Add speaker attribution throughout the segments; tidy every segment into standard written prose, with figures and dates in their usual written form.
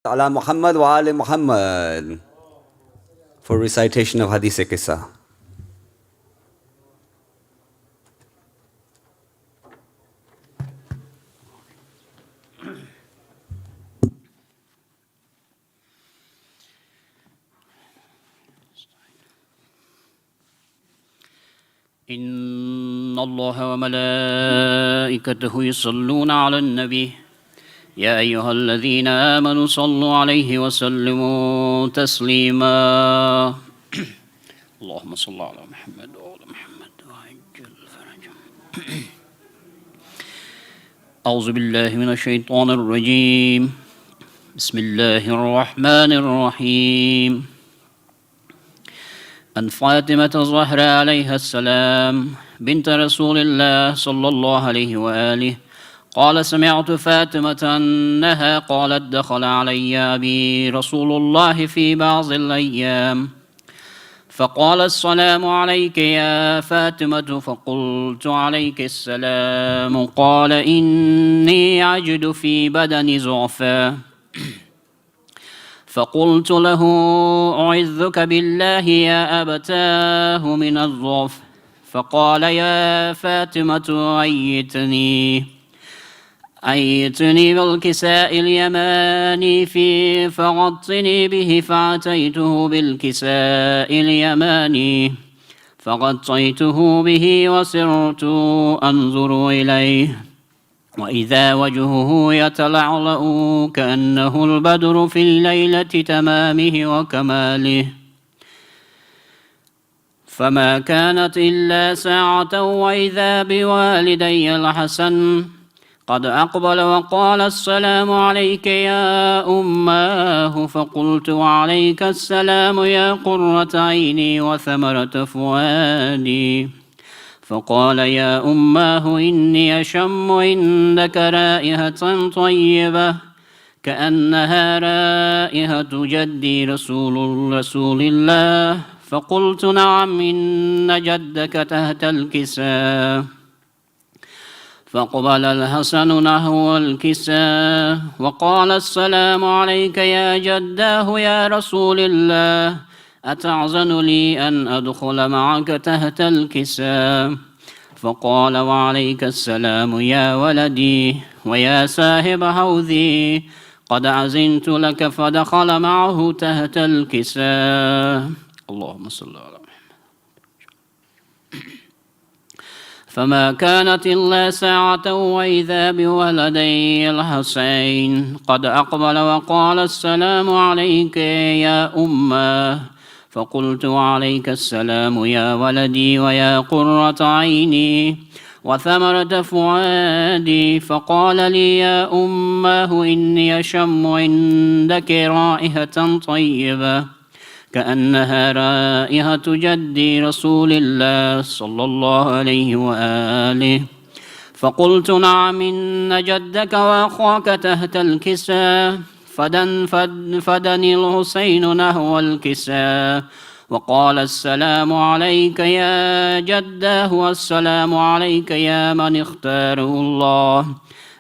Speaker 1: ala Muhammad wa ali Muhammad for recitation of Hadith Qissa.
Speaker 2: إن الله وملائكته يصلون على النبي يا أيها الذين آمنوا صلوا عليه وسلموا تسليما اللهم صل على محمد وعلى محمد وعجل فرجهم أعوذ بالله من الشيطان الرجيم بسم الله الرحمن الرحيم عن فاطمة الزهراء عليها السلام بنت رسول الله صلى الله عليه وآله قال سمعت فاطمة أنها قالت دخل علي أبي رسول الله في بعض الأيام فقال السلام عليك يا فاطمة فقلت عليك السلام قال إني أجد في بدني ضعفا فقلت له أعذك بالله يا أبتاه من الضعف فقال يا فاطمة أيتني بالكساء اليماني فغطني به فأتيته بالكساء اليماني فغطيته به وسرت أنظر إليه وإذا وجهه يتلعلأ كأنه البدر في الليلة تمامه وكماله فما كانت إلا ساعة وإذا بوالدي الحسن قد أقبل وقال السلام عليك يا أماه فقلت وعليك السلام يا قرة عيني وثمرة فؤادي فقال يا أماه إني أشم عندك رائحة طيبة كأنها رائحة جدي رسول الله فقلت نعم إن جدك تحت الكساء فقبل الحسن نحو الكساء وقال السلام عليك يا جداه يا رسول الله أتعزن لي أن أدخل معك تحت الكساء فقال وعليك السلام يا ولدي ويا صاحب حوضي قد أذنت لك فدخل معه تحت الكساء اللهم صل على محمد فما كانت إلا ساعة وإذا بولدي الحسين قد أقبل وقال السلام عليك يا أماه فقلت وعليك السلام يا ولدي ويا قرة عيني وثمرة فؤادي فقال لي يا أماه إني أشم عندك رائحة طيبة كأنها رائحة جدي رسول الله صلى الله عليه وآله فقلت نعم إن جدك وأخاك تحت الكساء فدني الحسين نحو الكساء وقال السلام عليك يا جده والسلام عليك يا من اختاره الله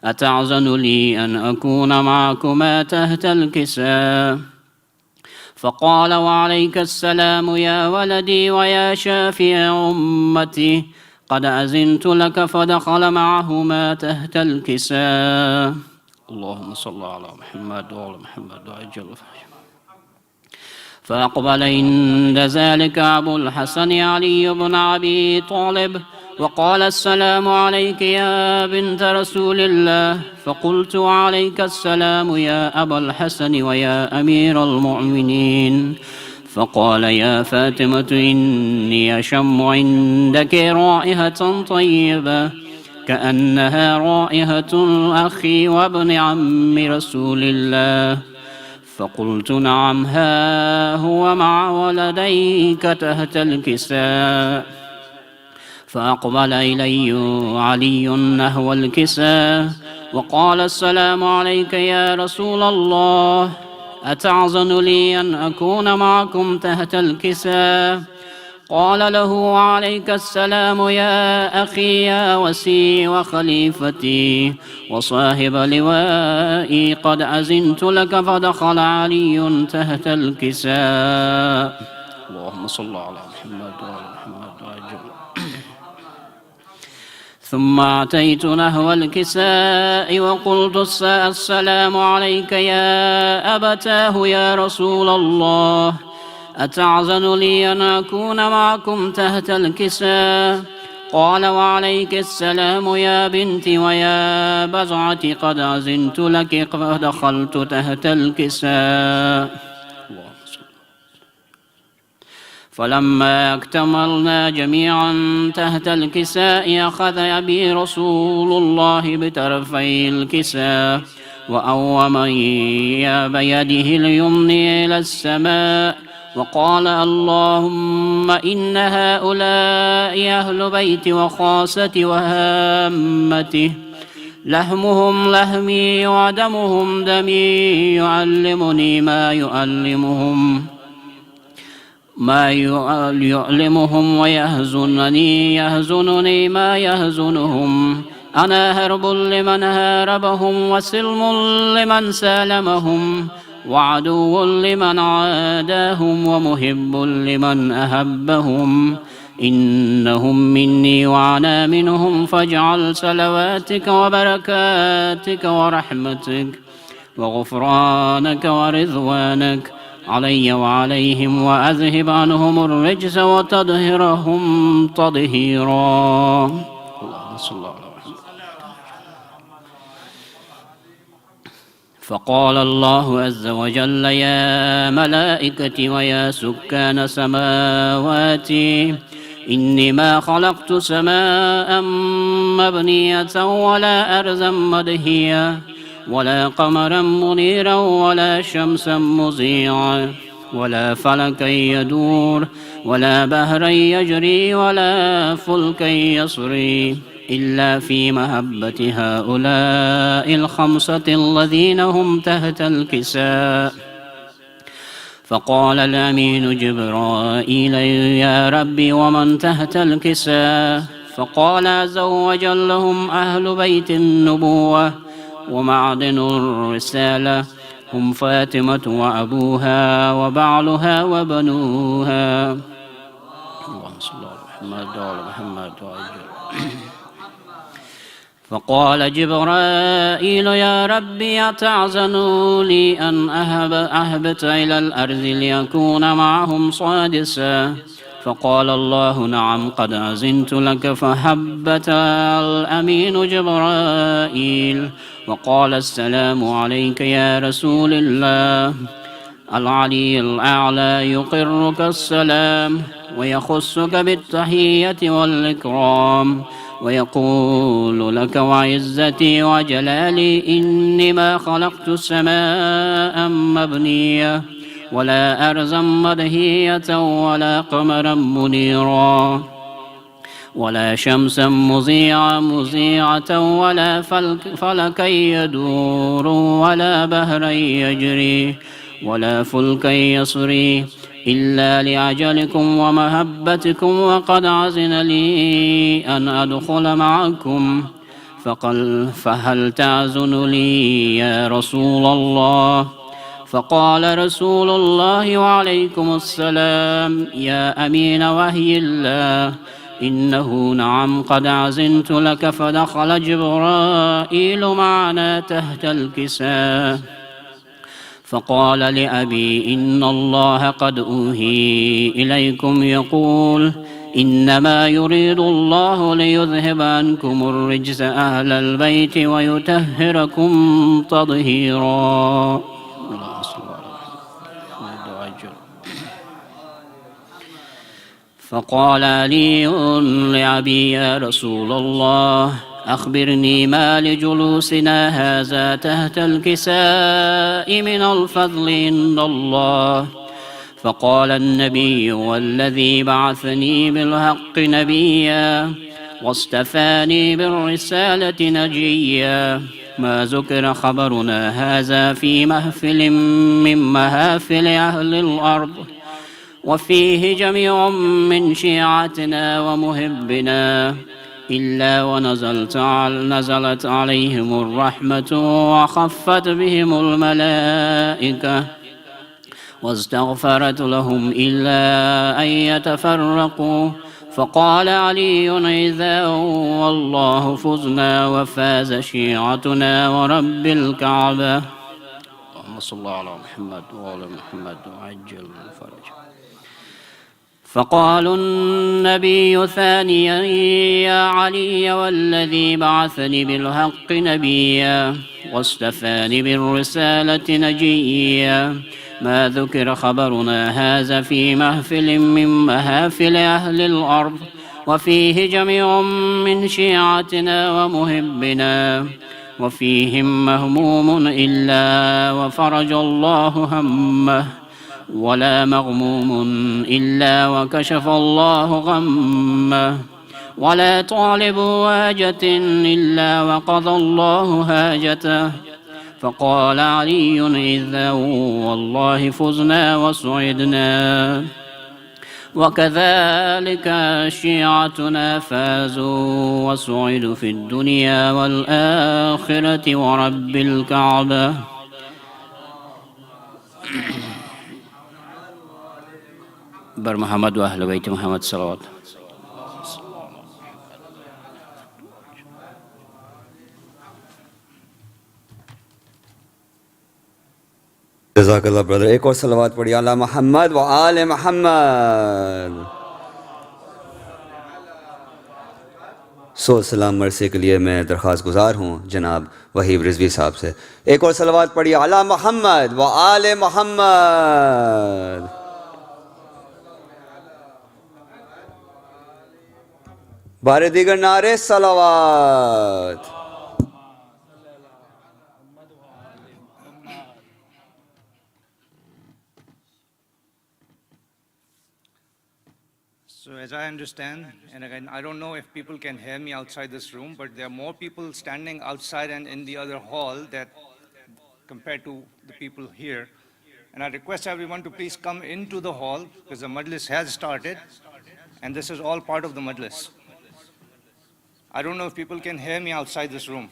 Speaker 2: أتعزن لي أن أكون معكما تحت الكساء فقال وعليك السلام يا ولدي ويا شافع أمتي قد أذنت لك فدخل معهما تحت الكساء اللهم صل على محمد وعلى محمد وعجل فأقبل عند ذلك أبو الحسن علي بن أبي طالب وقال السلام عليك يا بنت رسول الله فقلت وعليك السلام يا أبا الحسن ويا أمير المؤمنين فقال يا فاطمة إني أشم عندك رائحة طيبة كأنها رائحة أخي وابن عم رسول الله فقلت نعم ها هو مع ولديك تحت الكساء فأقبل إلي علي نحو الكساء وقال السلام عليك يا رسول الله أتعزن لي أن أكون معكم تحت الكساء قال له وعليك السلام يا أخي يا وسي وخليفتي وصاحب لوائي قد أذنت لك. فدخل علي تحت الكساء. اللهم صل على محمد وعلى محمد وعجل. ثم أتيت نحو الكساء وقلت السلام عليك يا أبتاه يا رسول الله، أتعزن لي أن أكون معكم تحت الكساء؟ قال وعليك السلام يا بنتي ويا بزعتي قد أذنت لك. فدخلت تحت الكساء. فلما اكتملنا جميعا تحت الكساء أخذ أبي رسول الله بطرفي الكساء وأوم بيده اليمنى إلى السماء وقال اللهم إن هؤلاء أهل بيتي وخاصتي وهامتي، لحمهم لحمي ودمهم دمي، يعلمني ما يؤلمهم ويحزنني ما يحزنهم. أنا هرب لمن هاربهم وسلم لمن سالمهم وعدو لمن عاداهم ومحب لمن أحبهم. إنهم مني وأنا منهم، فاجعل صلواتك وبركاتك ورحمتك وغفرانك ورضوانك علي وعليهم، وأذهب عنهم الرجس وتطهرهم تطهيرا. اللهم صل على محمد. فقال الله عز وجل يا ملائكتي ويا سكان سماواتي إني ما خلقت سماء مبنية ولا أرضا مدهية ولا قمرا منيرا ولا شمسا مضيعا ولا فلكا يدور ولا بحرا يجري ولا فلكا يسري إلا في محبة هؤلاء الخمسة الذين هم تحت الكساء. فقال الأمين جبرائيل يا ربي ومن تحت الكساء؟ فقال عز وجل لهم أهل بيت النبوة ومعدن الرسالة، هم فاطمة وأبوها وبعلها وبنوها. اللهم صل على محمد وعلى محمد وعجل. فقال جبرائيل يا ربي أتعزن لي أن أهبط إلى الأرض ليكون معهم سادسا؟ فقال الله نعم قد أذنت لك. فهبت الأمين جبرائيل وقال السلام عليك يا رسول الله. العلي الأعلى يقرك السلام ويخصك بالتحية والإكرام ويقول لك وعزتي وجلالي إني ما خلقت السماء مبنية ولا أرضا مدهية ولا قمرا منيرا ولا شمسا مضيعة ولا فلكا يدور ولا بحرا يجري ولا فلكا يسري إلا لأجلكم ومحبتكم، وقد عزن لي أن أدخل معكم. فهل تعزن لي يا رسول الله؟ فقال رسول الله وعليكم السلام يا أمين وحي الله إنه نعم قد عزنت لك. فدخل جبرائيل معنا تحت الكساء فقال لأبي إن الله قد أوحي إليكم يقول إنما يريد الله ليذهب عنكم الرجس أهل البيت ويطهركم تطهيرا. فقال علي لأبي يا رسول الله أخبرني ما لجلوسنا هذا تحت الكساء من الفضل عند الله. فقال النبي والذي بعثني بالحق نبيا واصطفاني بالرسالة نجيا ما ذكر خبرنا هذا في محفل من محافل أهل الأرض وفيه جميع من شيعتنا ومحبنا إلا نزلت عليهم الرحمة وخفت بهم الملائكة واستغفرت لهم إلا أن يتفرقوا. فقال علي إذا والله فزنا وفاز شيعتنا ورب الكعبة. اللهم صل على محمد وعلى محمد وعجل فرجه. فقال النبي ثانيا يا علي والذي بعثني بالحق نبيا واصطفاني بالرسالة نجيا ما ذكر خبرنا هذا في محفل من محافل أهل الأرض وفيه جميع من شيعتنا ومحبنا وفيهم مهموم إلا وفرج الله همه ولا مغموم إلا وكشف الله غمه ولا طالب حاجة إلا وقضى الله حاجته. فقال علي إذا والله فزنا وسعدنا وكذلك شيعتنا فازوا وسعدوا في الدنيا والآخرة ورب الكعبة. بر محمد و اہل بیت محمد صلوات.
Speaker 1: جزاک اللہ برادر. ایک اور صلوات پڑھی علی محمد و آل محمد. سلام مرثیے کے لیے میں درخواست گزار ہوں جناب وحیب رضوی صاحب سے. ایک اور صلوات پڑھی علی محمد و آل محمد. بار دیگر نعرے صلوات.
Speaker 3: So as I understand, and again, I don't know if people can hear me outside this room, but there are more people standing outside and in the other hall that compared to the people here. And I request everyone to please come into the hall because the majlis has started and this is all part of the majlis. I don't know if people can hear me outside this room.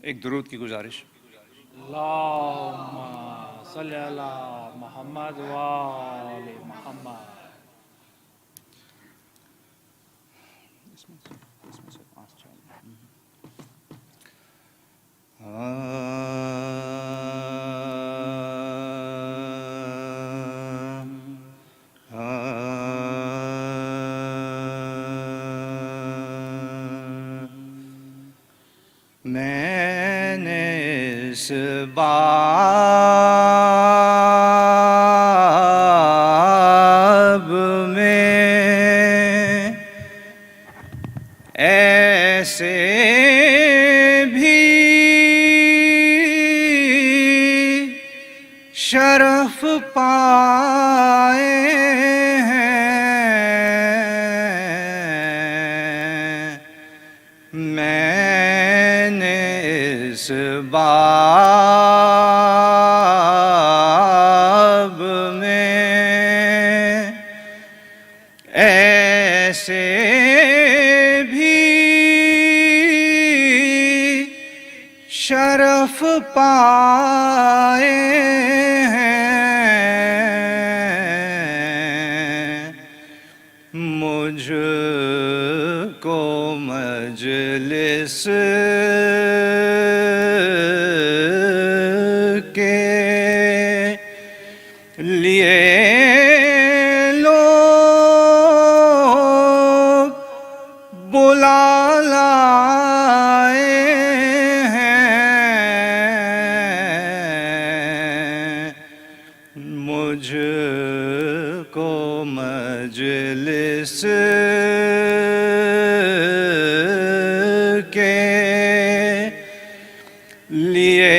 Speaker 3: ایک درود کی گزارش.
Speaker 4: اللہم صلی علی محمد و آل محمد.
Speaker 3: میں نے اس باب میں ایسے بھی شرف پائے ہیں. میں نے اس باب میں ایسے بھی شرف پائے ہیں. مجھ کو مجلس کے لیے لوگ بلا لائے ہیں. مجھ کو مجلس کے لیے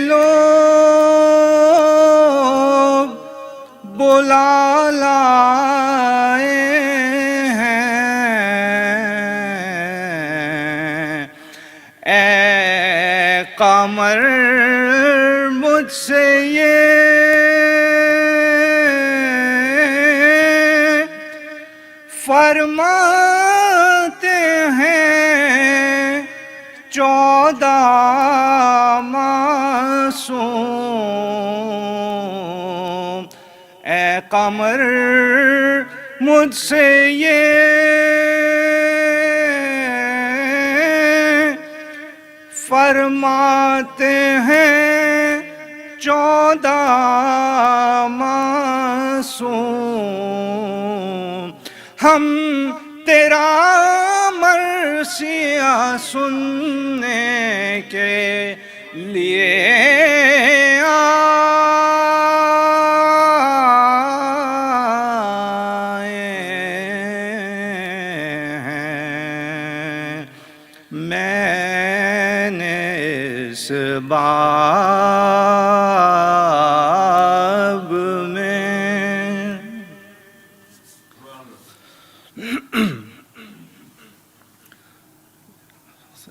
Speaker 3: لوگ بلا لائے ہیں، اے قمر مجھ سے یہ فرماتے ہیں 14 معصوم، اے قمر مجھ سے یہ فرماتے ہیں 14 معصوم، ہم تیرا مرثیہ سننے کے لیے آئے ہیں، میں نے اس باب میں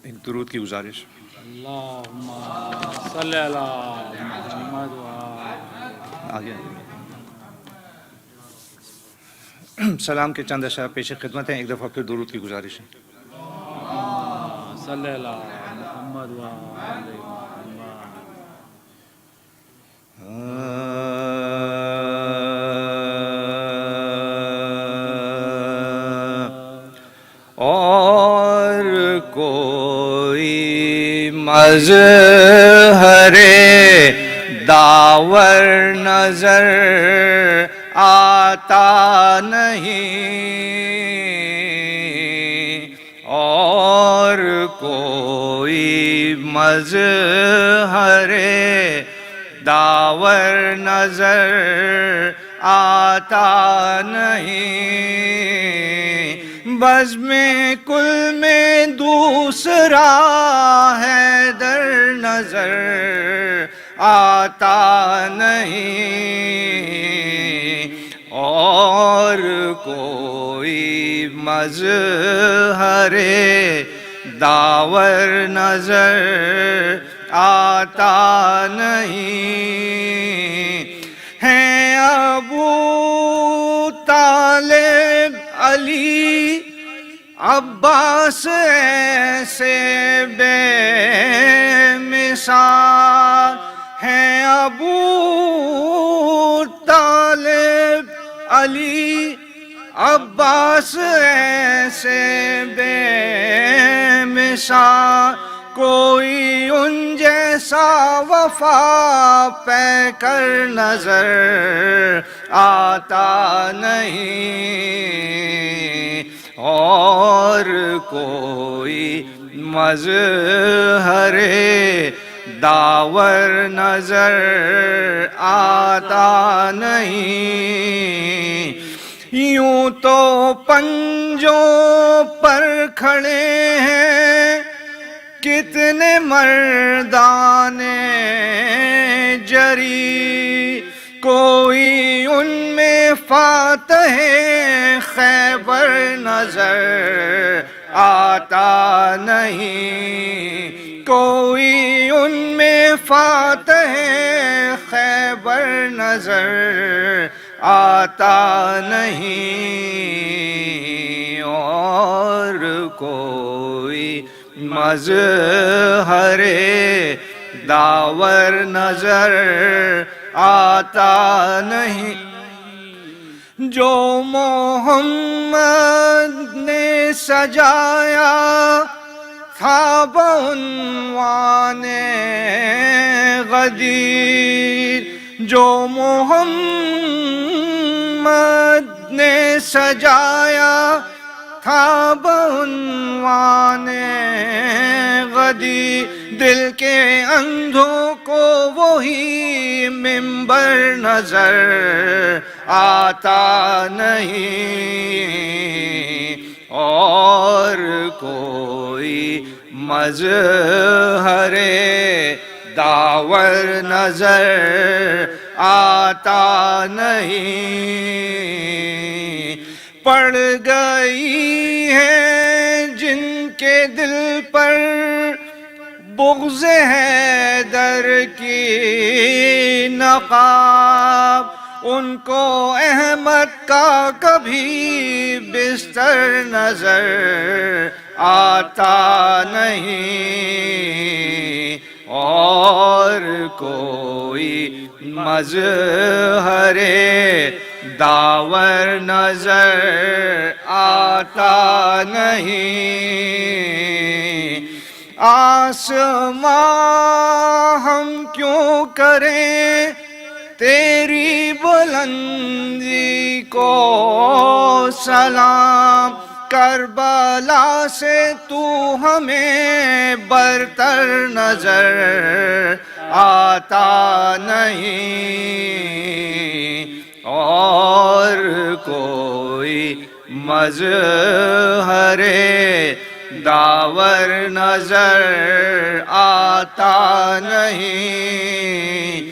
Speaker 3: ایک درود کی گزارش.
Speaker 4: اللہم صلی علی محمد
Speaker 3: آگے سلام کے چند اشعار پیش خدمت ہیں. ایک دفعہ پھر درود کی گزارش ہے.
Speaker 4: صلی علی محمد
Speaker 3: اور کوئی مظہر داور نظر آتا نہیں، اور کوئی مظہر داور نظر آتا نہیں، بزم کل میں دوسرا ہے در نظر آتا نہیں، اور کوئی مظہر داور نظر آتا نہیں، ہیں ابو طالب علی عباس ایسے بے مثال، ہیں ابو طالب علی عباس ایسے بے مثال، کوئی ان جیسا وفا پہ کر نظر آتا نہیں، اور کوئی مظہر داور نظر آتا نہیں، یوں تو پنجوں پر کھڑے ہیں کتنے مردان جری، کوئی ان میں فاتح خیبر نظر آتا نہیں، کوئی ان میں فاتح خیبر نظر آتا نہیں، اور کوئی مظہر داور نظر آتا نہیں، جو محمد نے سجایا تھا بعنوان غدیر، جو محمد نے سجایا تھا بعنوان غدیر، دل کے اندھوں کو وہی منبر نظر آتا نہیں، اور کوئی مظہر داور نظر آتا نہیں۔ پڑ گئی ہے جن کے دل پر بغض حیدر کی نقاب، ان کو احمد کا کبھی بستر نظر آتا نہیں، اور کوئی مظہر داور نظر آتا نہیں۔ آسماں ہم کیوں کریں تیری بلندی کو سلام، کربلا سے تو ہمیں برتر نظر آتا نہیں، اور کوئی مظہر داور نظر آتا نہیں۔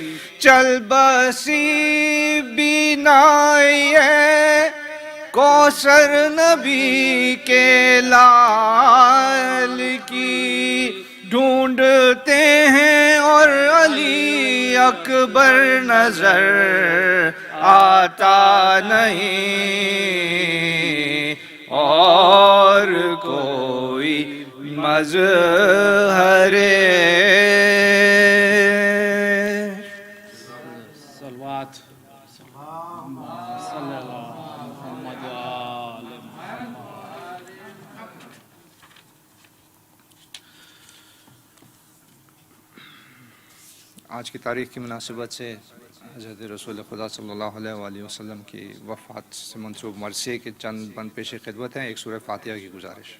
Speaker 3: چل بسی بینائی کوثر نبی کے لال کی ڈھونڈتے ہیں، اور علی اکبر نظر آتا نہیں، اور کوئی مظہر
Speaker 4: صلوات صلی اللہ محمد وآل محمد۔
Speaker 3: آج کی تاریخ کی مناسبت سے حضرت رسول خدا صلی اللہ علیہ وآلہ وسلم کی وفات سے منسوب مرثیے کے چند بند پیش خدمت ہیں۔ ایک سورہ فاتحہ کی گزارش۔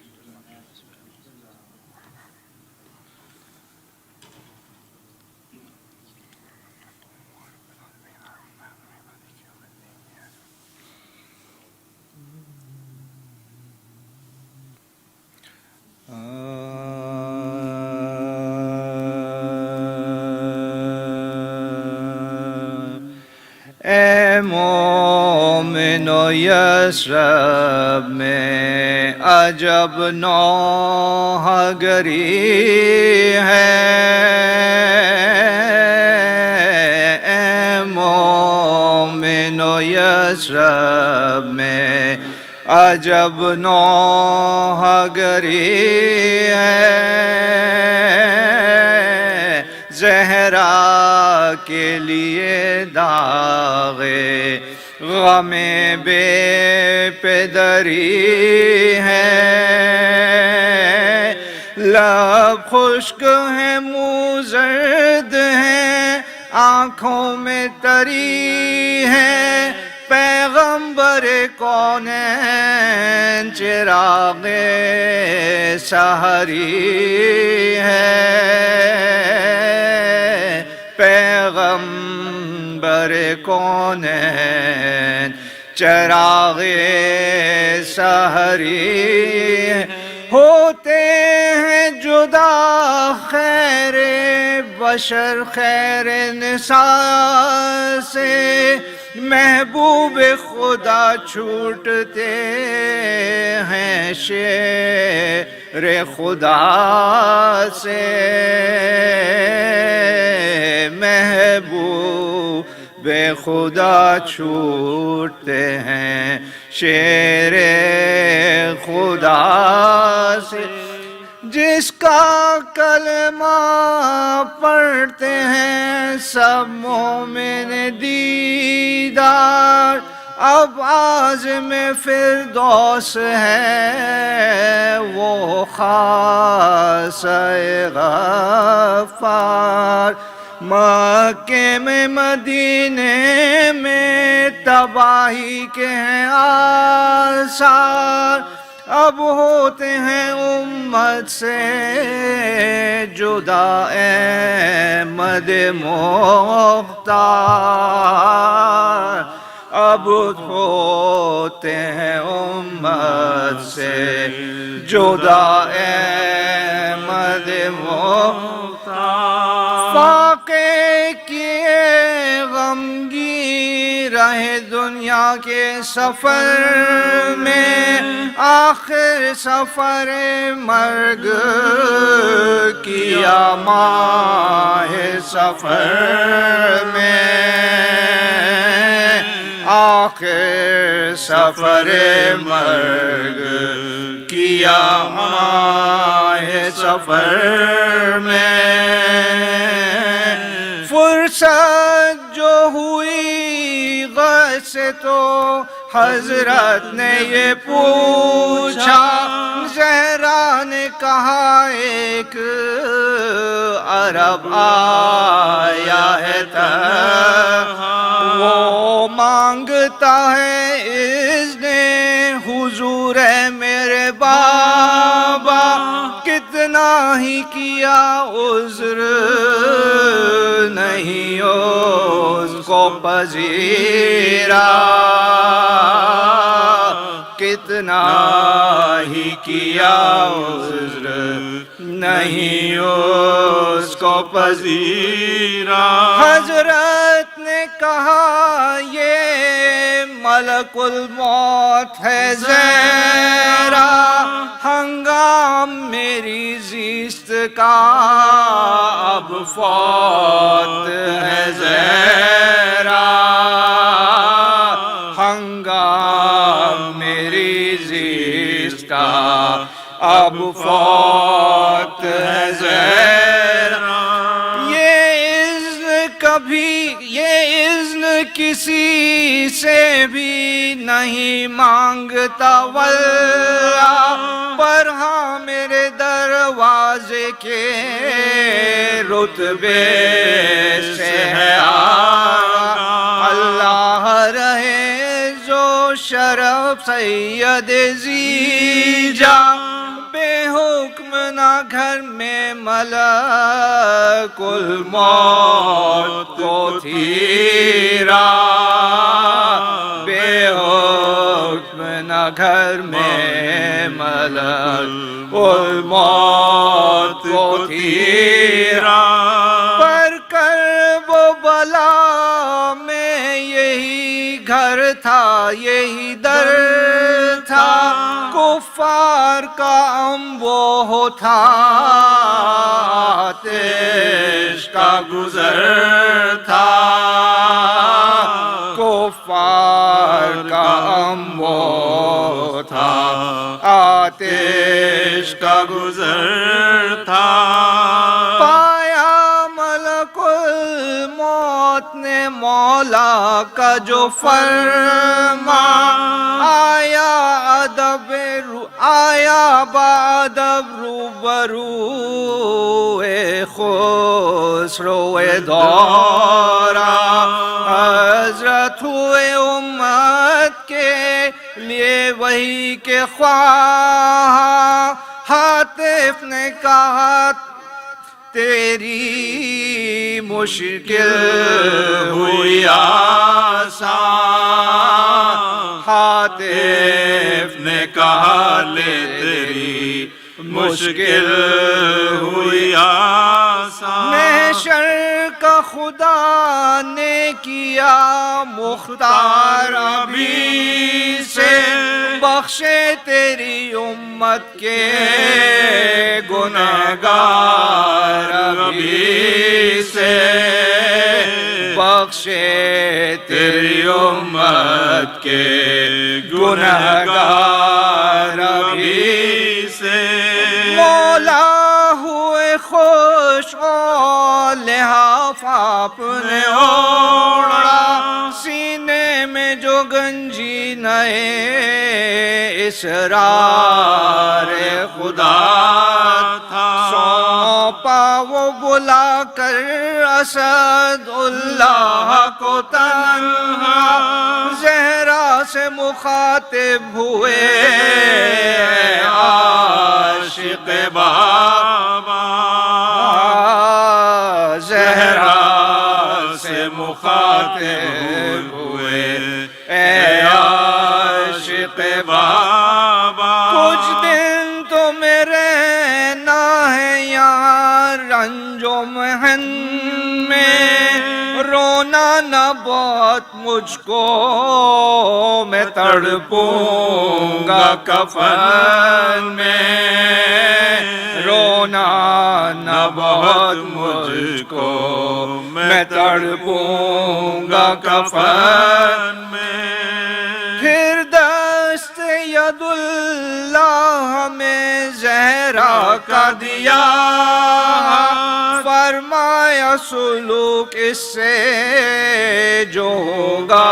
Speaker 3: اے مومن و یثرب میں عجب نوحہ گری ہے، اے مومن و یثرب میں عجب نوحہ گری ہے، زہرا کے لیے داغ غم بے پدری ہے، لب خشک ہے منہ زرد ہے آنکھوں میں تری ہے، پیغمبر کونین چراغ سحری ہے، پیغمبر کونین چراغ سحری ہے، ہوتے ہیں جدا خیر بشر خیر نساء سے، محبوب خدا چھوٹتے ہیں شیر خدا سے، محبوب خدا چھوٹتے ہیں شیر خدا سے، جس کا کلمہ پڑھتے ہیں سب مومن دیدار، اب عازم فردوس ہے وہ خاصہ غفار، مکے میں مدینے میں تباہی کے ہیں آثار، اب ہوتے ہیں امت سے جدا احمد مختار، اب ہوتے ہیں امت سے جدا احمد مختار، فاقے کیے غمگین رہے دنیا کے سفر میں، آخر سفر مرگ کیا ماہ سفر میں، آخر سفر مرگ کیا ماہ سفر میں، فرصت جو ہوئی غر سے تو حضرت نے یہ پوچھا، زہرا نے کہا ایک عرب آیا ہے وہ مانگتا ہے اذن حضور ہے میرے بابا، کتنا ہی کیا عذر نہیں اس کو پذیرا، کتنا ہی کیا عذر نہیں اس کو پذیرا، حضرت نے کہا یہ ملک الموت ہے زہرا، ہنگام میری زیست کا اب فوت ہے زہرا، ہنگام میری زیست کا اب فوت ہے زہرا، یہ اذن کسی سے بھی نہیں مانگتا واللہ، پر ہاں میرے دروازے کے رتبے سے ہے اللہ رہے جو شرف سید زیجا، بے حکم نہ گھر میں ملک الموت کو تھیرا، بے حکم نہ گھر میں ملک الموت کو تھیرا، پر کرب و بلا میں یہی گھر تھا یہی در تھا، کفار کا وہ تھا آتش کا گزر تھا، کفار کا وہ تھا آتش کا گزر تھا، پایا ملک الموت نے مولا کا جو فرما، آیا بادب روبرو خسرو دورا، حضرت ہوئے امت کے لیے وہی کے خواہاں، ہاتف نے کہا تیری مشکل ہوئی آسان، ہاتف نے کہا لے تیری مشکل ہوئی آسان، محشر کا خدا نے کیا مختار ابھی سے، بخشے تیری امت کے گنہگار ابھی سے، بخشے تیری امت کے گنہگار ابھی سے، مولا ہوئے خوش لحاف آپ نے اوڑا، سینے میں جو گنجی نئے اسرار خدا تھا، سونپا وہ بلا کر اسد اللہ کو تنہا، زہرا سے مخاطب ہوئے عاشق بابا، زہرا سے مخاطب ہوئے اے عاشق بابا، کچھ دن تو میرے نہ ہے یہاں رنج و محن میں، رونا نہ بہت مجھ کو میں تڑپوں گا کفن میں، رونا نہ بہت مجھ کو میں تڑپوں گا کفن میں، پھر دست ید اللہ ہمیں زہرا کا دیا، فرمایا سلوک اس سے جو ہوگا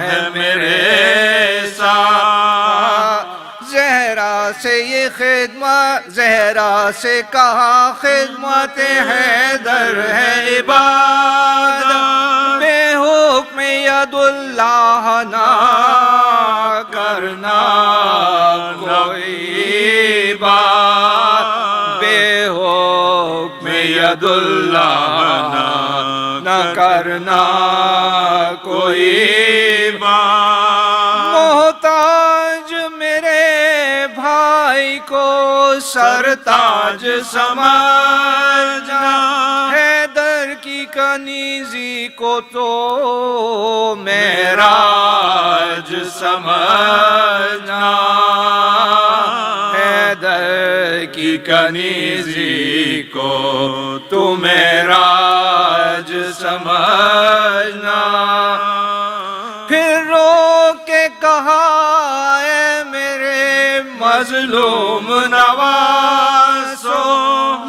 Speaker 3: ہے میرے ساتھ، زہرا سے یہ خدمت، زہرا سے کہا خدمت حیدر ہے عبادت، بے حکم ید اللہ نہ کرنا کوئی بات، بے حکم ید اللہ نہ کرنا کوئی بات، محتاج میرے بھائی کو سرتاج سمجھنا، حیدر کی کنیزی کو تو معراج سمجھنا، حیدر کی کنیزی کو تو معراج سمجھنا، پھر رو کے کہا اے میرے مظلوم نوازو،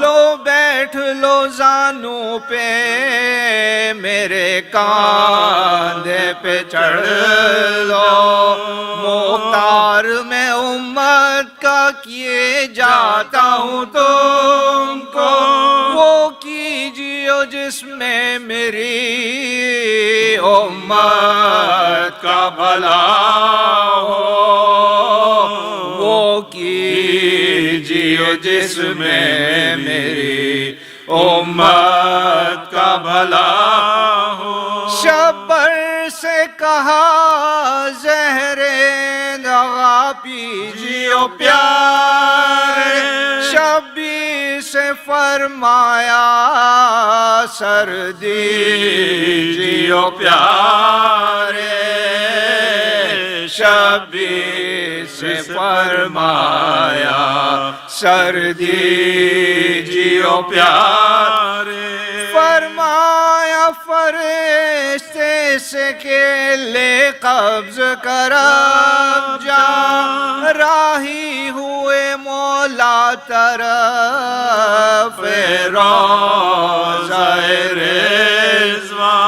Speaker 3: لو بیٹھ لو زانوں پہ میرے کاندھے پہ چڑھ لو، مختار میں امت کا کیے جاتا ہوں تم کو، وہ کیجیے جس میں میری امت کا بھلا ہو، وہ کیجیے جس میں میری امت کا بھلا ہو، شبر سے کہا زہر دغا پیجیے پیارے، شبی سے فرمایا سردی جیو پیارے، شبی سے فرمایا سردی جیو پیارے، فرمایا فرشتے سے کہ لے قبض کرب جا، راہی ہوئے مولا طرف روضہ رضوان،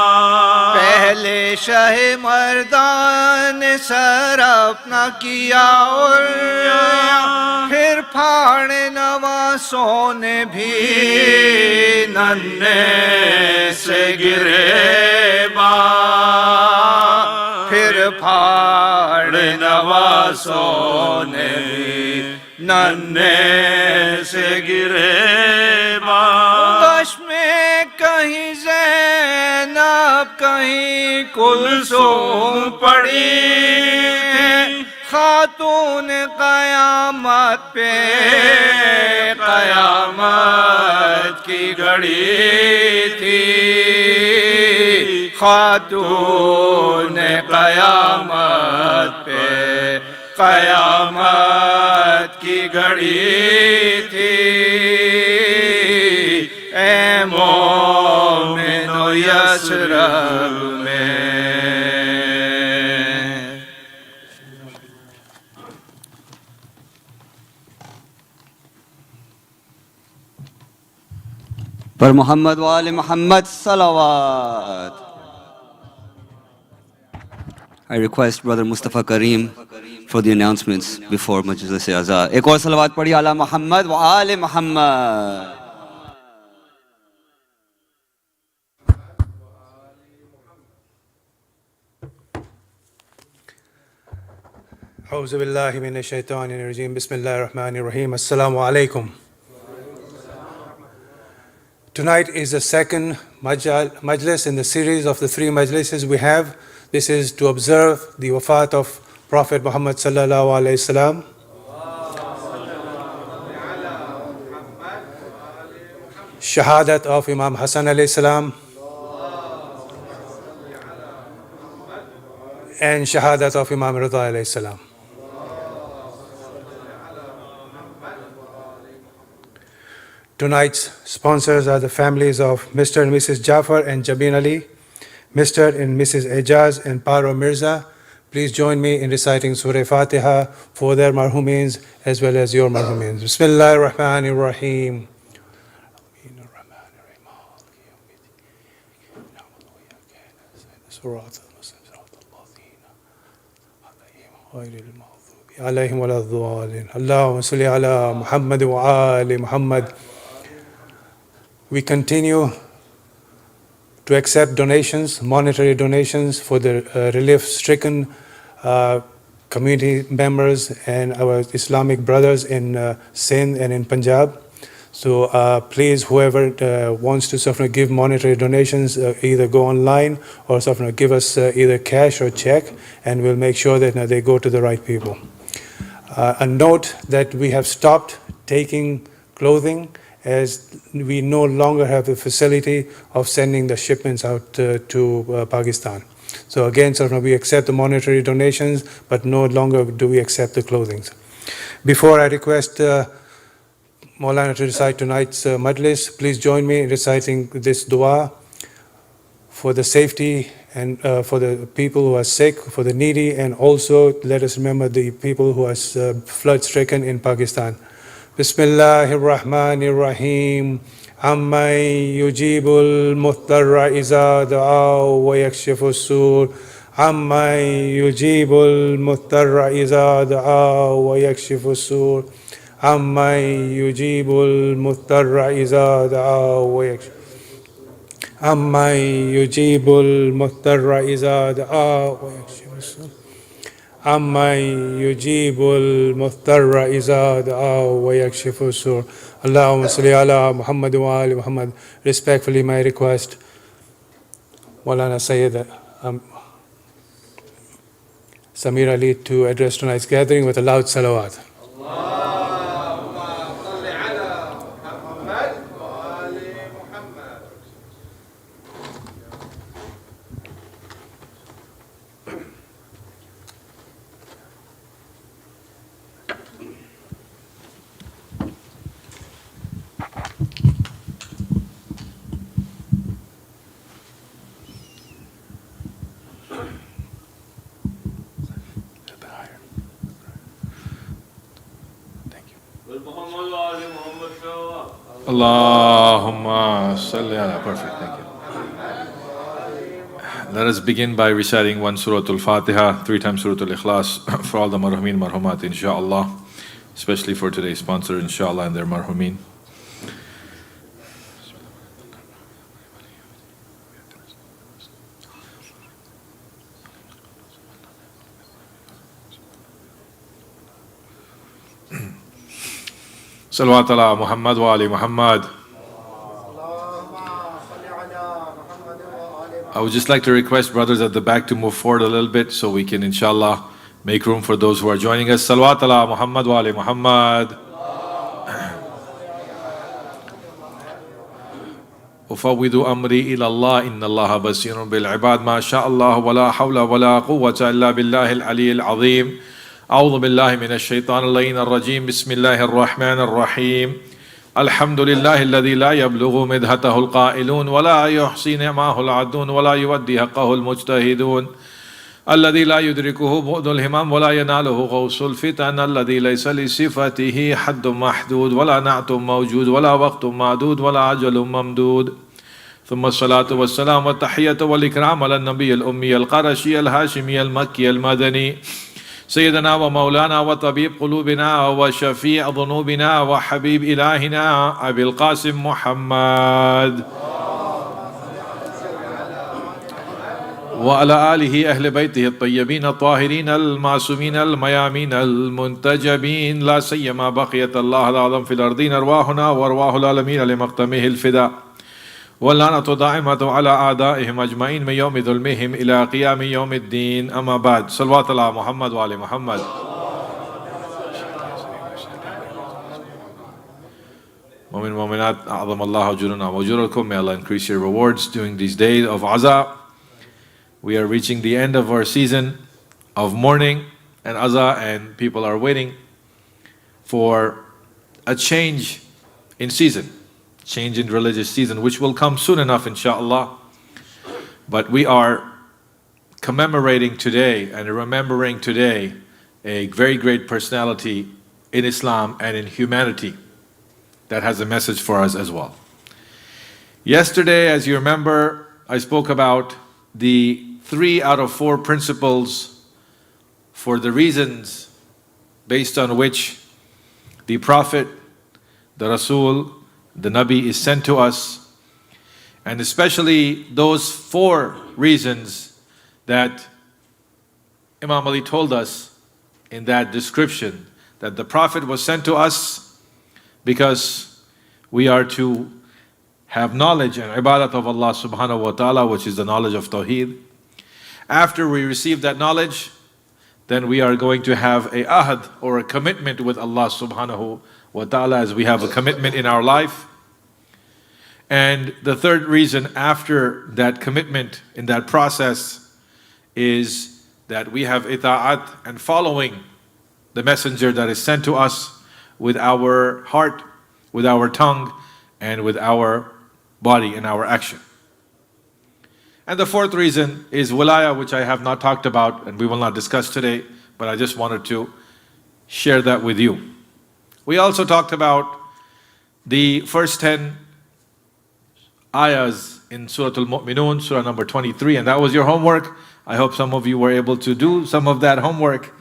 Speaker 3: پہلے شہ مردان سر اپنا کیا اور پھر پھاڑ نواسوں نے بھی ننھے سے گرے بال، پھر پھاڑ نواسوں نے بھی ننھے سے گرے بال، غش میں کہیں زینب کہیں کلثوم پڑی، خاتون قیامت پہ قیامت کی گھڑی تھی، خاتون قیامت پہ قیامت کی گھڑی تھی، اے مومن و یثرب میں۔
Speaker 1: پر محمد و آل محمد صلوات. I request Brother Mustafa Kareem for the announcements before Majlis-e-Aza. ایک اور صلوات پڑھی علی محمد و آل محمد.
Speaker 5: أعوذ بالله من الشيطان الرجيم بسم الله الرحمن الرحيم Assalamu alaikum. Tonight is the second majlis in the series of the three majlises we have. This is to observe the wafat of Prophet Muhammad sallallahu alaihi wasallam. Shahadat of Imam Hasan alayhi salam. And Shahadat of Imam Rida alayhi salam. Tonight's sponsors are the families of Mr. and Mrs. Jafar and Jabin Ali, Mr. and Mrs. Ejaz and Paro Mirza. Please join me in reciting Surah Fatiha for their marhumins as well as your marhumins. Bismillah ar-Rahman ar-Rahim. عليهم ولا الضالين اللهم صل على محمد وآل محمد. We continue to accept donations, monetary donations for the relief-stricken community members and our Islamic brothers in Sindh and in Punjab. So please, whoever wants to give monetary donations, either go online or give us either cash or check, and we'll make sure that they go to the right people. A note that we have stopped taking clothing as we no longer have the facility of sending the shipments out to Pakistan. So again, we accept the monetary donations, but no longer do we accept the clothing. Before I request Moulana to recite tonight's majlis, please join me in reciting this dua for the safety and for the people who are sick, for the needy, and also let us remember the people who are flood-stricken in Pakistan. Bismillahir Rahmanir Rahim. Amman yujibul muttarra iza da'a wa yakshifu sur. Amman yujibul muttarra iza da'a wa yakshifu sur. Amman yujibul muttarra iza da'a wa yakshifu. Amman yujibul muttarra iza da'a wa yakshifu sur. Amman yujibul muttarra iza da'a wa yakshifu sur. Allahumma salli ala Muhammad wa ali Muhammad. Respectfully, my request, Moulana Sayyid Samir Ali to address tonight's gathering with a loud salawat.
Speaker 6: Allahumma salli ala. Perfect, thank you. Let us begin by reciting one Surah Al-Fatiha, 3 times Surah Al-Ikhlas for all the marhumin, marhumat, inshaAllah, especially for today's sponsor, inshaAllah, and their marhumin. Salawat ala Muhammad wa ali Muhammad. I would just like to request brothers at the back to move forward a little bit so we can inshallah make room for those who are joining us. Salawat ala Muhammad wa ali Muhammad. أفوض أمري إلى الله إن الله بصير بالعباد ما شاء الله ولا حول ولا قوة إلا بالله العلي العظيم. أعوذ بالله من الشيطان اللعين الرجيم. بسم الله الرحمن الرحيم. الحمد لله الذي لا يبلغ مدحته القائلون ولا يحصي نعمه العدون ولا يودي حقه المجتهدون. الذي لا يدركه بعد الهمام ولا يناله غوص الفتن. الذي ليس لصفته حد محدود ولا نعت موجود ولا وقت معدود ولا أجل ممدود. ثم الصلاة والسلام والتحية والإكرام على النبي الأمي القرشي الهاشمي المكي المدني سيدنا ومولانا وطبيب قلوبنا وشفيع ذنوبنا وحبيب إلهنا أبي القاسم محمد وعلى آله أهل بيته الطيبين الطاهرين المعصومين الميامين المنتجبين لا سيما بقية الله الأعظم في الأرضين أرواحنا وأرواح العالمين لمقتمه الفداء واللعنة دائمة على أعدائهم أجمعين من يوم ظلمهم إلى قيام يوم الدين أما بعد صلوات الله محمد وعلى محمد. Mu'min mu'minat a'zam Allah ajuruna wa ajurakum. May Allah increase your rewards during these days of Aza. We are reaching the end of our season of mourning and Aza, and people are waiting for a change in season, change in religious season, which will come soon enough, inshallah. But we are commemorating today and remembering today a very great personality in Islam and in humanity that has a message for us as well. Yesterday, as you remember, I spoke about the 3 out of 4 principles for the reasons based on which the Prophet, the Rasul, the Nabi is sent to us, and especially those 4 reasons that Imam Ali told us in that description, that the Prophet was sent to us because we are to have knowledge and ibadat of Allah subhanahu wa ta'ala, which is the knowledge of tawheed. After we receive that knowledge, then we are going to have a ahad or a commitment with Allah subhanahu wa ta'ala, as we have a commitment in our life. And the third reason after that commitment in that process is that we have ita'at and following the messenger that is sent to us with our heart, with our tongue, and with our body and our action. And the fourth reason is wilaya, which I have not talked about and we will not discuss today, but I just wanted to share that with you. We also talked about the first 10 ayahs in Surah al-Mu'minun, Surah number 23, and that was your homework. I hope some of you were able to do some of that homework,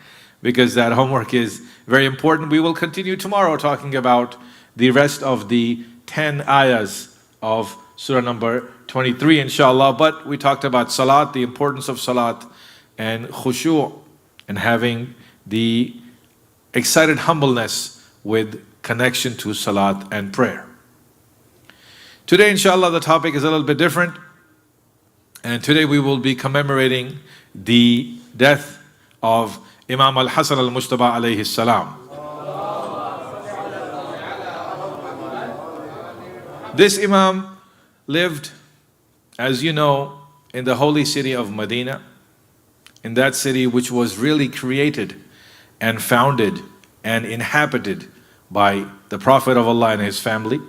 Speaker 6: because that homework is very important. We will continue tomorrow talking about the rest of the 10 ayahs of Surah number 23, inshallah. But we talked about salat, the importance of salat, and khushu', and having the excited humbleness with connection to salat and prayer. Today, inshallah, the topic is a little bit different. And today we will be commemorating the death of Imam al-Hassan al-Mujtaba alayhi salam. This Imam lived, as you know, in the holy city of Medina, in that city which was really created and founded and inhabited by the Prophet of Allah and his family.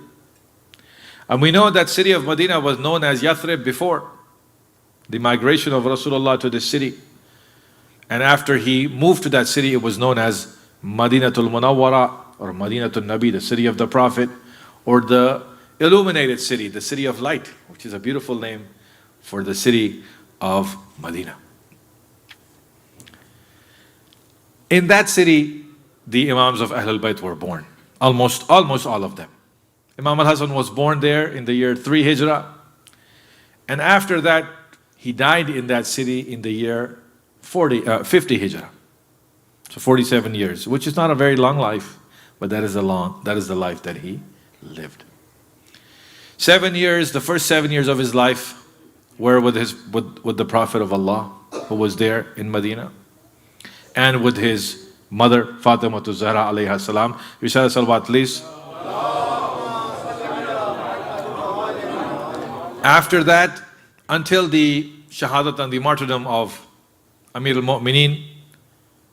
Speaker 6: And we know that city of Medina was known as Yathrib before the migration of Rasulullah to this city. And after he moved to that city, it was known as Madinatul Munawwara, or Madinatul Nabi, the city of the Prophet, or the illuminated city, the city of light, which is a beautiful name for the city of Medina. In that city, the Imams of Ahlul Bayt were born, almost all of them. Imam al-Hassan was born there in the year 3 Hijrah, and after that he died in that city in the year 50 Hijrah. So 47 years, which is not a very long life, but that is the life that he lived. 7 years, the first 7 years of his life were with the Prophet of Allah, who was there in Medina, and with his mother Fatima Zahra alayha salam. You say salawat, please. After that, until the Shahadat and the martyrdom of Amir al-Mu'mineen,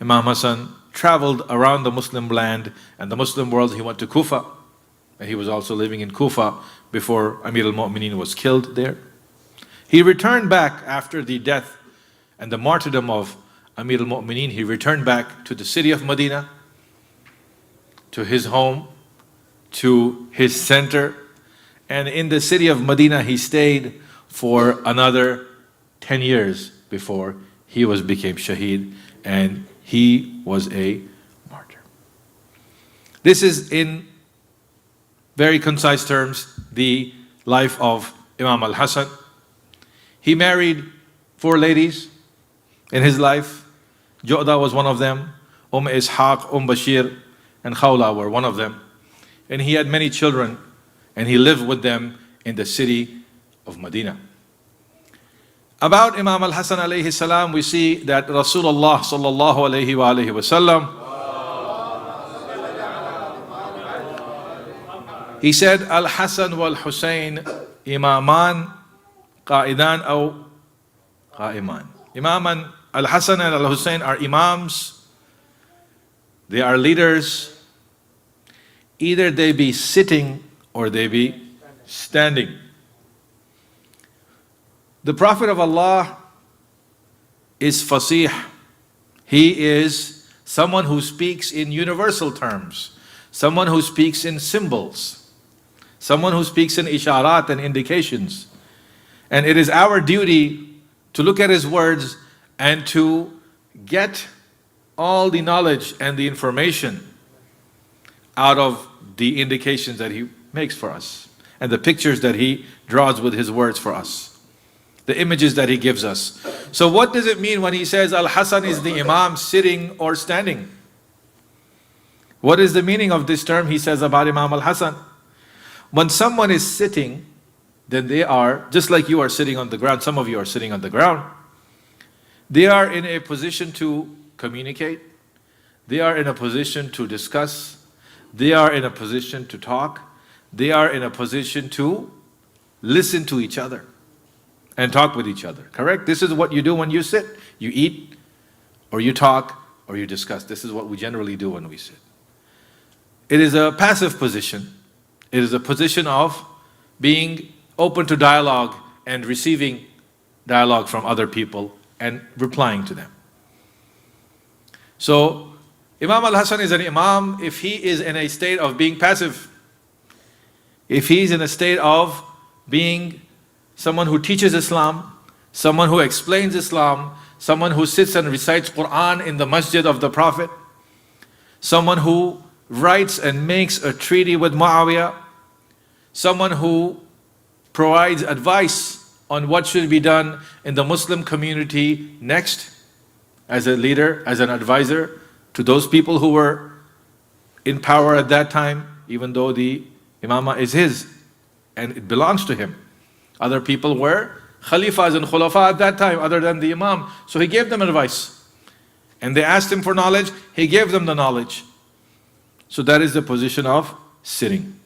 Speaker 6: Imam Hasan traveled around the Muslim land and the Muslim world. He went to Kufa, and he was also living in Kufa before Amir al-Mu'mineen was killed there. He returned back after the death and the martyrdom of Amir al-Mu'mineen. He returned back to the city of Medina, to his home, to his center. And in the city of Medina, he stayed for another 10 years before he became Shaheed, and he was a martyr. This is, in very concise terms, the life of Imam al-Hassan. He married 4 ladies in his life. Ju'da was one of them. Ishaq, Bashir, and Khawla were one of them. And he had many children, and he lived with them in the city of Medina. About Imam al-Hassan alayhi salam, we see that Rasulullah sallallahu alayhi wa alayhi wa sallam, he said, Al-Hassan wal-Hussein imaman qa'idan aw qa'iman. Imam al-Hassan and al-Hussein are imams. They are leaders. Either they be sitting or they be standing. The Prophet of Allah is fasih. He is someone who speaks in universal terms, someone who speaks in symbols, someone who speaks in isharat and indications. And it is our duty to look at his words and to get all the knowledge and the information out of the indications that he makes for us and the pictures that he draws with his words for us, the images that he gives us. So what does it mean when he says Al-Hassan is the Imam sitting or standing? What is the meaning of this term he says about Imam Al-Hassan? When someone is sitting, then they are, just like you are sitting on the ground, some of you are sitting on the ground, they are in a position to communicate, they are in a position to discuss, they are in a position to talk, they are in a position to listen to each other and talk with each other, correct? This is what you do when you sit. You eat, or you talk, or you discuss. This is what we generally do when we sit. It is a passive position. It is a position of being open to dialogue and receiving dialogue from other people and replying to them. So, Imam al-Hassan is an imam if he is in a state of being passive, if he is in a state of being someone who teaches Islam, someone who explains Islam, someone who sits and recites Quran in the masjid of the Prophet, someone who writes and makes a treaty with Muawiyah, someone who provides advice on what should be done in the Muslim community next, as a leader, as an advisor to those people who were in power at that time, even though the imamah is his and it belongs to him. Other people were khalifas and khulafa at that time other than the imam. So he gave them advice. And they asked him for knowledge, he gave them the knowledge. So that is the position of sitting.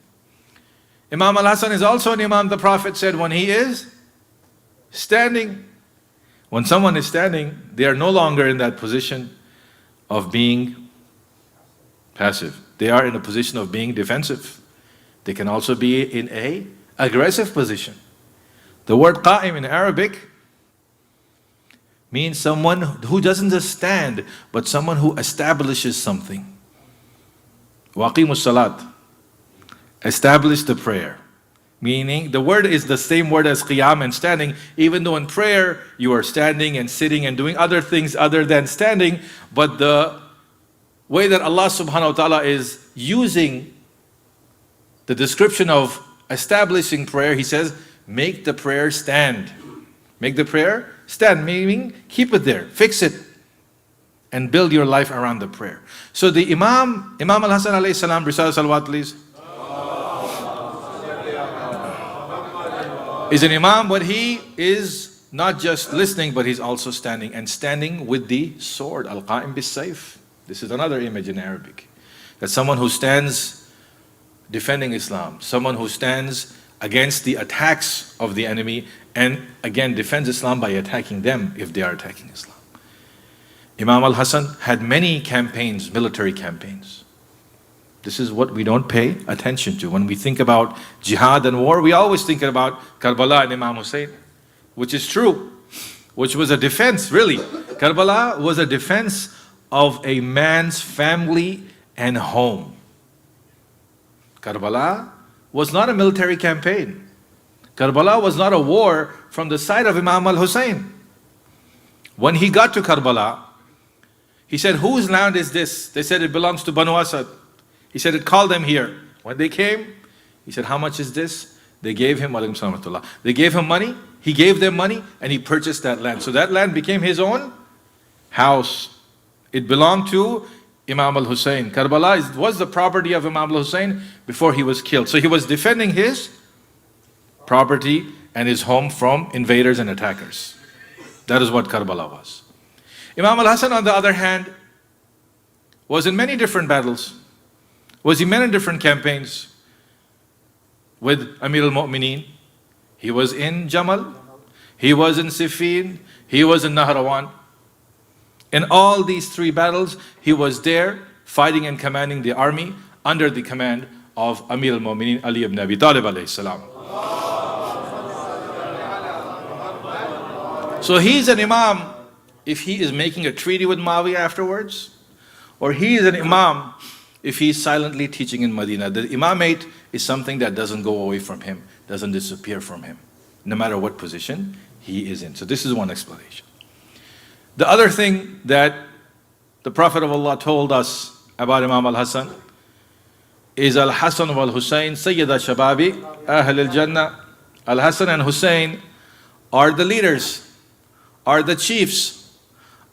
Speaker 6: Imam al-Hassan is also an imam, the Prophet said, when he is standing. When someone is standing, they are no longer in that position of being passive. They are in a position of being defensive. They can also be in an aggressive position. The word qa'im in Arabic means someone who doesn't just stand, but someone who establishes something. Waqimus salat. Establish the prayer. Meaning, the word is the same word as qiyam and standing, even though in prayer you are standing and sitting and doing other things other than standing, but the way that Allah subhanahu wa ta'ala is using the description of establishing prayer, He says, make the prayer stand. Make the prayer stand, meaning keep it there, fix it, and build your life around the prayer. So the Imam al-Hassan alayhi salam, recite salawat please, is an imam, but he is not just listening, but he's also standing, and standing with the sword, al-qa'im bis-sayf. This is another image in Arabic. That someone who stands defending Islam, someone who stands against the attacks of the enemy, and again defends Islam by attacking them if they are attacking Islam. Imam al-Hassan had many campaigns, military campaigns. This is what we don't pay attention to. When we think about jihad and war, we always think about Karbala and Imam Hussein, which is true, which was a defense, really. Karbala was a defense of a man's family and home. Karbala was not a military campaign. Karbala was not a war from the side of Imam al-Hussein. When he got to Karbala, he said, whose land is this? They said, it belongs to Banu Asad. He said, it called them here. When they came, he said, how much is this? They gave him, they gave him money, he gave them money, and he purchased that land. So that land became his own house. It belonged to Imam al-Hussein. Karbala was the property of Imam al-Hussein before he was killed. So he was defending his property and his home from invaders and attackers. That is what Karbala was. Imam al-Hassan, on the other hand, was in many different battles, was in many different campaigns with Amir al-Mu'mineen. He was in Jamal, he was in Siffin, he was in Nahrawan. In all these three battles, he was there fighting and commanding the army under the command of Amir al-Mu'mineen Ali ibn Abi Talib alayhi salam. So he's an imam if he is making a treaty with Muawiyah afterwards, or he is an imam if he's silently teaching in Medina. The imamate is something that doesn't go away from him, doesn't disappear from him, no matter what position he is in. So this is one explanation. The other thing that the Prophet of Allah told us about Imam al-Hassan is al-Hassan wa al-Hussein Sayyida Shababi Ahl al-Jannah. Al-Hassan and Hussein are the leaders, are the chiefs,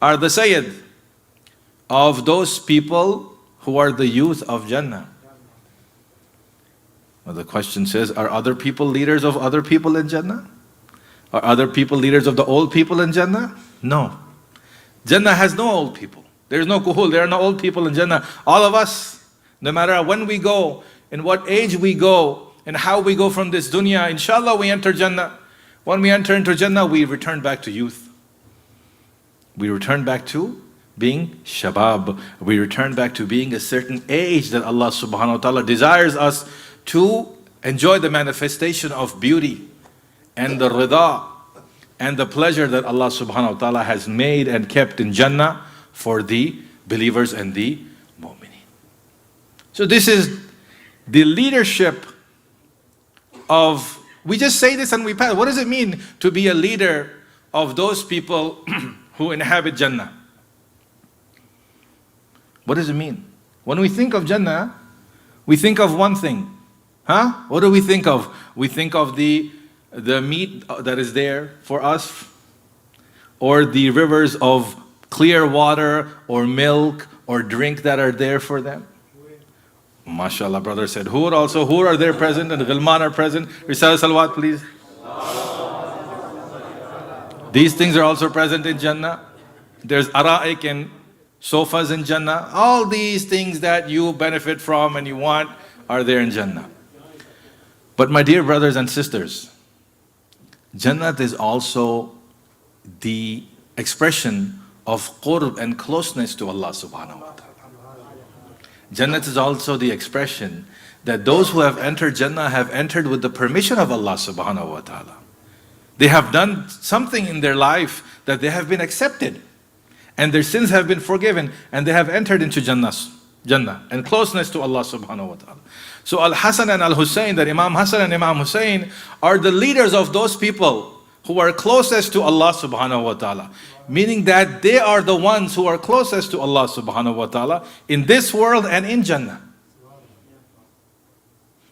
Speaker 6: are the Sayyid of those people who are the youth of Jannah. Well, the question says, are other people leaders of other people in Jannah? Are other people leaders of the old people in Jannah? No. Jannah has no old people. There's no kuhul, there are no old people in Jannah. All of us, no matter when we go, in what age we go, and how we go from this dunya, inshallah we enter Jannah. When we enter into Jannah, we return back to youth. We return back to being shabab. We return back to being a certain age that Allah subhanahu wa ta'ala desires us to enjoy the manifestation of beauty and the rida and the pleasure that Allah subhanahu wa ta'ala has made and kept in Jannah for the believers and the mu'mineen. So this is the leadership of, we just say this and we pass. What does it mean to be a leader of those people who inhabit Jannah? What does it mean? When we think of Jannah, we think of one thing. What do we think of? We think of the meat that is there for us, or the rivers of clear water or milk or drink that are there for them. MashaAllah, brother said, who are there present and Ghilman are present? Risala Salawat, please. These things are also present in Jannah. There's ara'ik and sofas in Jannah. All these things that you benefit from and you want are there in Jannah. But my dear brothers and sisters, Jannah is also the expression of qurb and closeness to Allah subhanahu wa ta'ala. Jannah is also the expression that those who have entered Jannah have entered with the permission of Allah subhanahu wa ta'ala. They have done something in their life that they have been accepted, and their sins have been forgiven, and they have entered into Jannah and closeness to Allah subhanahu wa ta'ala. So al-Hassan and al-Hussein, that Imam Hassan and Imam Hussein are the leaders of those people who are closest to Allah subhanahu wa ta'ala. Meaning that they are the ones who are closest to Allah subhanahu wa ta'ala in this world and in Jannah.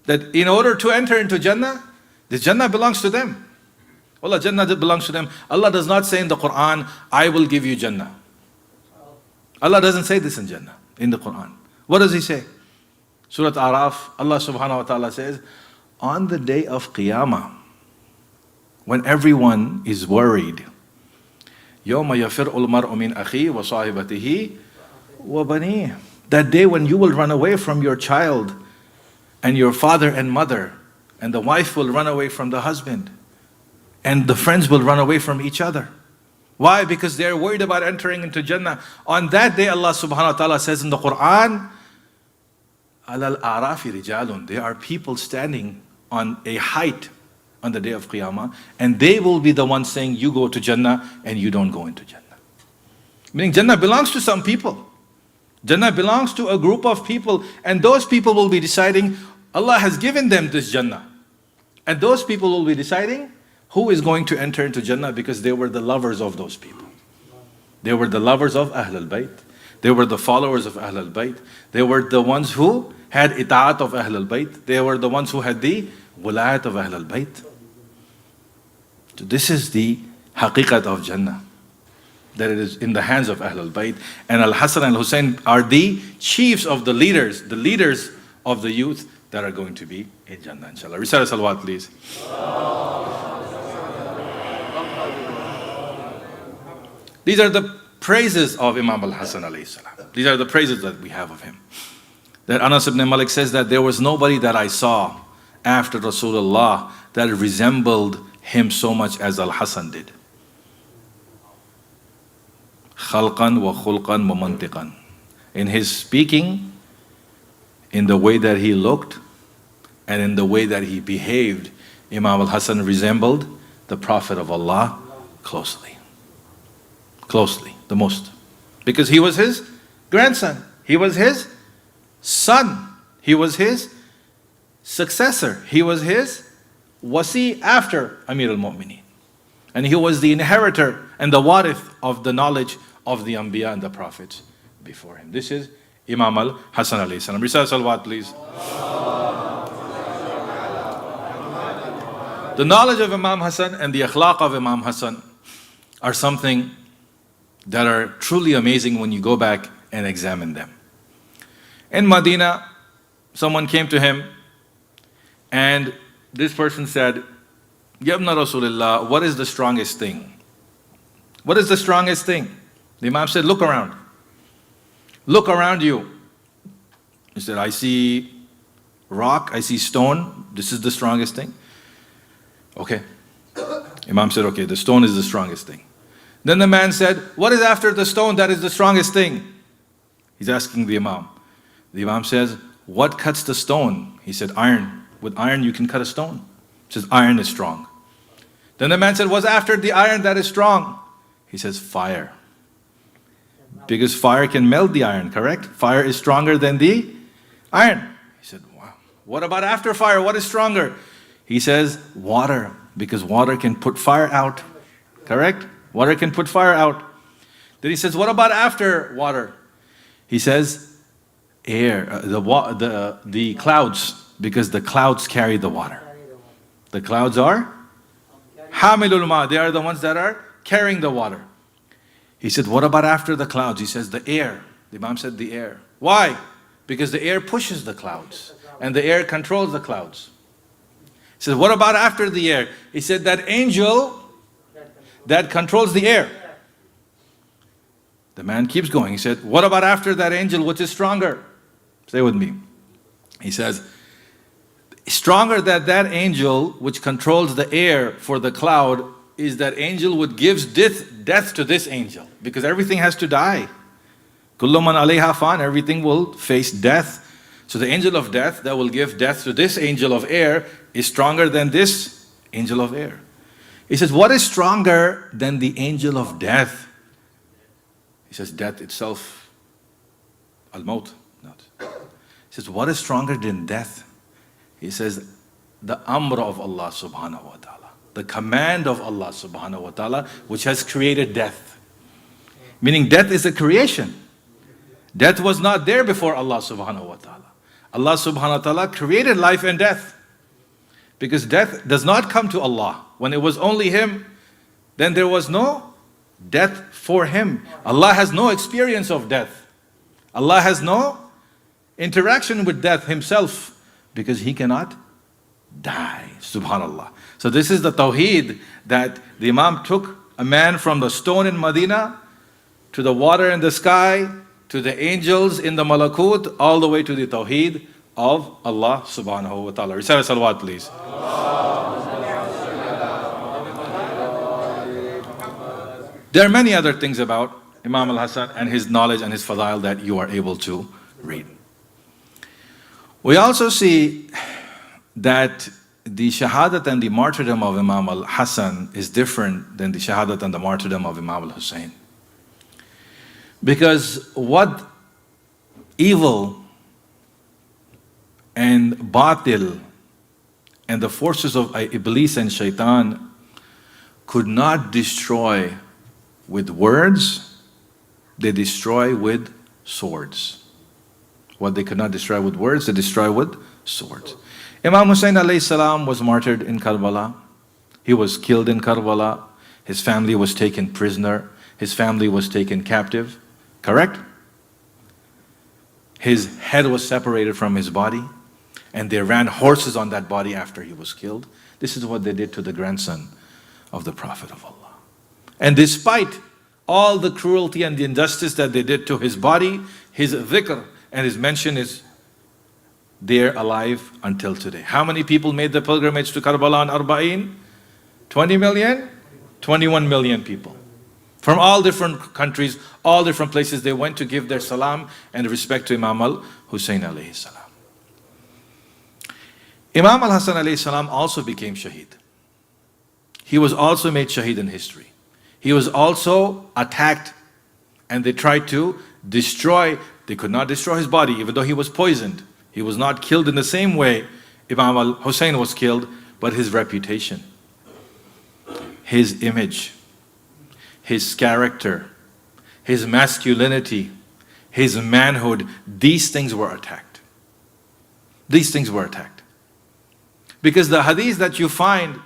Speaker 6: That in order to enter into Jannah, the Jannah belongs to them. Allah, Jannah belongs to them. Allah does not say in the Quran, I will give you Jannah. Allah doesn't say this in Jannah, in the Quran. What does He say? Surah Araf, Allah subhanahu wa ta'ala says, on the day of Qiyamah, when everyone is worried, يَوْمَ يَفِرُّ الْمَرْءُ مِنْ أَخِيهِ وَصَاحِبَتِهِ وَبَنِيهِ. That day when you will run away from your child and your father and mother, and the wife will run away from the husband, and the friends will run away from each other. Why? Because they're worried about entering into Jannah. On that day, Allah subhanahu wa ta'ala says in the Quran, عَلَى الْأَعْرَافِ رِجَالٌ. There are people standing on a height on the day of Qiyamah, and they will be the ones saying, you go to Jannah and you don't go into Jannah. Meaning Jannah belongs to some people. Jannah belongs to a group of people, and those people will be deciding, Allah has given them this Jannah. And those people will be deciding who is going to enter into Jannah, because they were the lovers of those people. They were the lovers of Ahl al-Bayt. They were the followers of Ahl al-Bayt. They were the ones who had ita'at of Ahl al-Bayt. They were the ones who had the Wilayat of Ahl al-Bayt. So this is the haqiqat of Jannah, that it is in the hands of Ahl al-Bayt. And al-Hassan and al-Hussein are the chiefs of the leaders of the youth that are going to be in Jannah, inshallah. Recite a salawat, please. These are the praises of Imam al-Hassan alayhi salam. These are the praises that we have of him. That Anas ibn Malik says that there was nobody that I saw after Rasulullah that resembled him so much as al-Hassan did. Khalqan wa khulqan wa mantiqan. In his speaking, in the way that he looked, and in the way that he behaved, Imam al-Hassan resembled the Prophet of Allah closely. Closely, the most. Because he was his grandson. He was his son. He was his successor. He was his wasi after Amir al-Mu'mineen. And he was the inheritor and the warith of the knowledge of the Anbiya and the Prophets before him. This is Imam al-Hassan alayhi salam. Recite salawat, please. The knowledge of Imam Hassan and the akhlaq of Imam Hassan are something that are truly amazing when you go back and examine them. In Medina, someone came to him and this person said, Yabna Rasulullah, what is the strongest thing? What is the strongest thing? The Imam said, look around. Look around you. He said, I see rock, I see stone. This is the strongest thing. Okay. Imam said, okay, the stone is the strongest thing. Then the man said, what is after the stone that is the strongest thing? He's asking the Imam. The Imam says, what cuts the stone? He said, iron. With iron you can cut a stone. He says, iron is strong. Then the man said, what's after the iron that is strong? He says, fire. Because fire can melt the iron, correct? Fire is stronger than the iron. He said, wow. What about after fire? What is stronger? He says, water. Because water can put fire out, correct? Water can put fire out. Then he says, what about after water? He says, air, the clouds, because the clouds carry the water. The clouds are hamilul ma, they are the ones that are carrying the water. He said, what about after the clouds? He says, the air. The Imam said, the air. Why? Because the air pushes the clouds, and the air controls the clouds. He said, what about after the air? He said, that angel that controls the air. The man keeps going. He said, what about after that angel, which is stronger? Stay with me. He says, stronger than that angel which controls the air for the cloud is that angel which gives death to this angel. Because everything has to die. Kullu man alayha fan, everything will face death. So the angel of death that will give death to this angel of air is stronger than this angel of air. He says, what is stronger than the angel of death? He says, death itself. Al-Maut. He says, what is stronger than death? He says, the amr of Allah subhanahu wa ta'ala. The command of Allah subhanahu wa ta'ala, which has created death. Meaning death is a creation. Death was not there before Allah subhanahu wa ta'ala. Allah subhanahu wa ta'ala created life and death. Because death does not come to Allah. When it was only Him, then there was no death for Him. Allah has no experience of death. Allah has no interaction with death Himself, because He cannot die. Subhanallah. So this is the tawheed that the Imam took a man from the stone in Medina to the water in the sky to the angels in the malakut, all the way to the tawheed of Allah subhanahu wa ta'ala. Recite salawat, please. There are many other things about Imam al-Hassan and his knowledge and his fadail that you are able to read. We also see that the shahadat and the martyrdom of Imam al-Hassan is different than the shahadat and the martyrdom of Imam al-Hussein. Because what evil and batil and the forces of Iblis and Shaitan could not destroy with words, they destroy with swords. What they could not destroy with words, they destroy with swords. Imam Hussein alayhi salam was martyred in Karbala. He was killed in Karbala. His family was taken prisoner. His family was taken captive. Correct? His head was separated from his body, and they ran horses on that body after he was killed. This is what they did to the grandson of the Prophet of Allah. And despite all the cruelty and the injustice that they did to his body, his dhikr and his mention is there alive until today. How many people made the pilgrimage to Karbala and Arba'in? 20 million? 21 million people. From all different countries, all different places, they went to give their salam and respect to Imam al-Hussein alayhi salam. Imam al-Hassan alayhi salam also became shaheed. He was also made shaheed in history. He was also attacked, and they tried to destroy. They could not destroy his body, even though he was poisoned. He was not killed in the same way Imam al-Hussein was killed, but his reputation, his image, his character, his masculinity, his manhood, these things were attacked. These things were attacked. Because the hadith that you find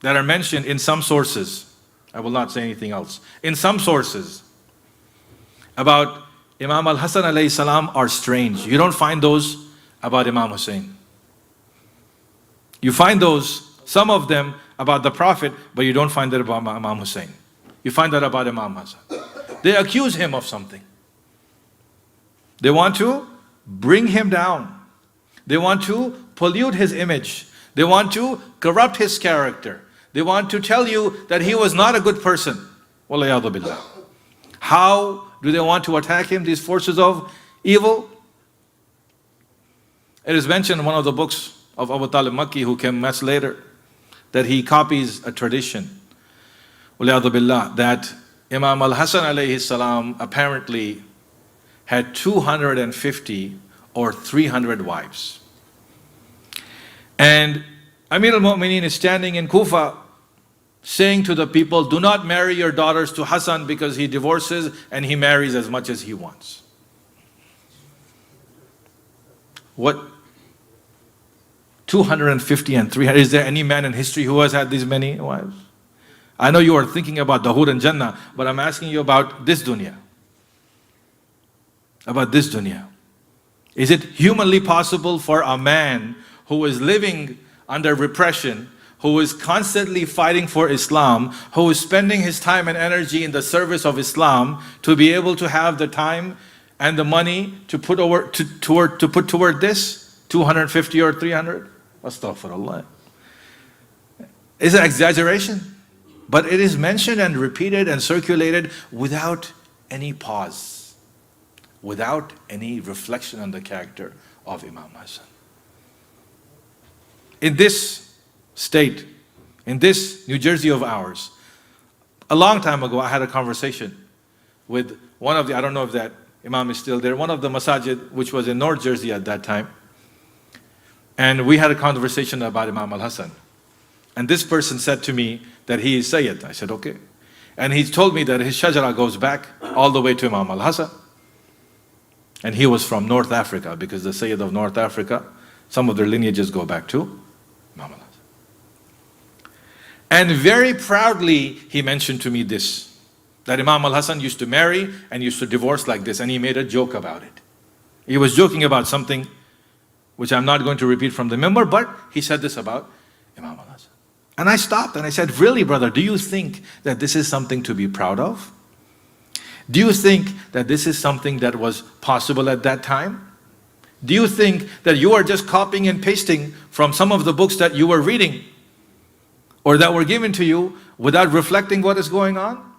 Speaker 6: that are mentioned in some sources, I will not say anything else, in some sources about Imam al-Hassan alayhi salam are strange. You don't find those about Imam Hussein. You find those, some of them, about the Prophet, but you don't find that about Imam Hussein. You find that about Imam Hassan. They accuse him of something. They want to bring him down. They want to pollute his image. They want to corrupt his character. They want to tell you that he was not a good person. Wallayadu billah. How do they want to attack him, these forces of evil? It is mentioned in one of the books of Abu Talib Makki, who came much later, that he copies a tradition, waliyadu billah, that Imam al-Hassan alayhi salam apparently had 250 or 300 wives. And Amir al-Mu'mineen is standing in Kufa saying to the people, do not marry your daughters to Hassan because he divorces and he marries as much as he wants. What? 250 and 300. Is there any man in history who has had these many wives? I know you are thinking about the Hud and Jannah, but I'm asking you about this dunya. About this dunya. Is it humanly possible for a man who is living under repression, who is constantly fighting for Islam, who is spending his time and energy in the service of Islam, to be able to have the time and the money to put toward this 250 or 300? Astaghfirullah. It's an exaggeration, but it is mentioned and repeated and circulated without any pause, without any reflection on the character of Imam Hasan. In this state, in this New Jersey of ours, a long time ago I had a conversation with one of the, I don't know if that Imam is still there, one of the masajid which was in North Jersey at that time. And we had a conversation about Imam al-Hassan. And this person said to me that he is Sayyid. I said, okay. And he told me that his shajara goes back all the way to Imam al-Hassan. And he was from North Africa, because the Sayyid of North Africa, some of their lineages go back to Imam al-Hassan. And very proudly he mentioned to me this, that Imam al-Hassan used to marry and used to divorce like this, and he made a joke about it. He was joking about something which I'm not going to repeat from the member, but he said this about Imam al-Hassan. And I stopped and I said, really, brother, do you think that this is something to be proud of? Do you think that this is something that was possible at that time? Do you think that you are just copying and pasting from some of the books that you were reading or that were given to you without reflecting what is going on?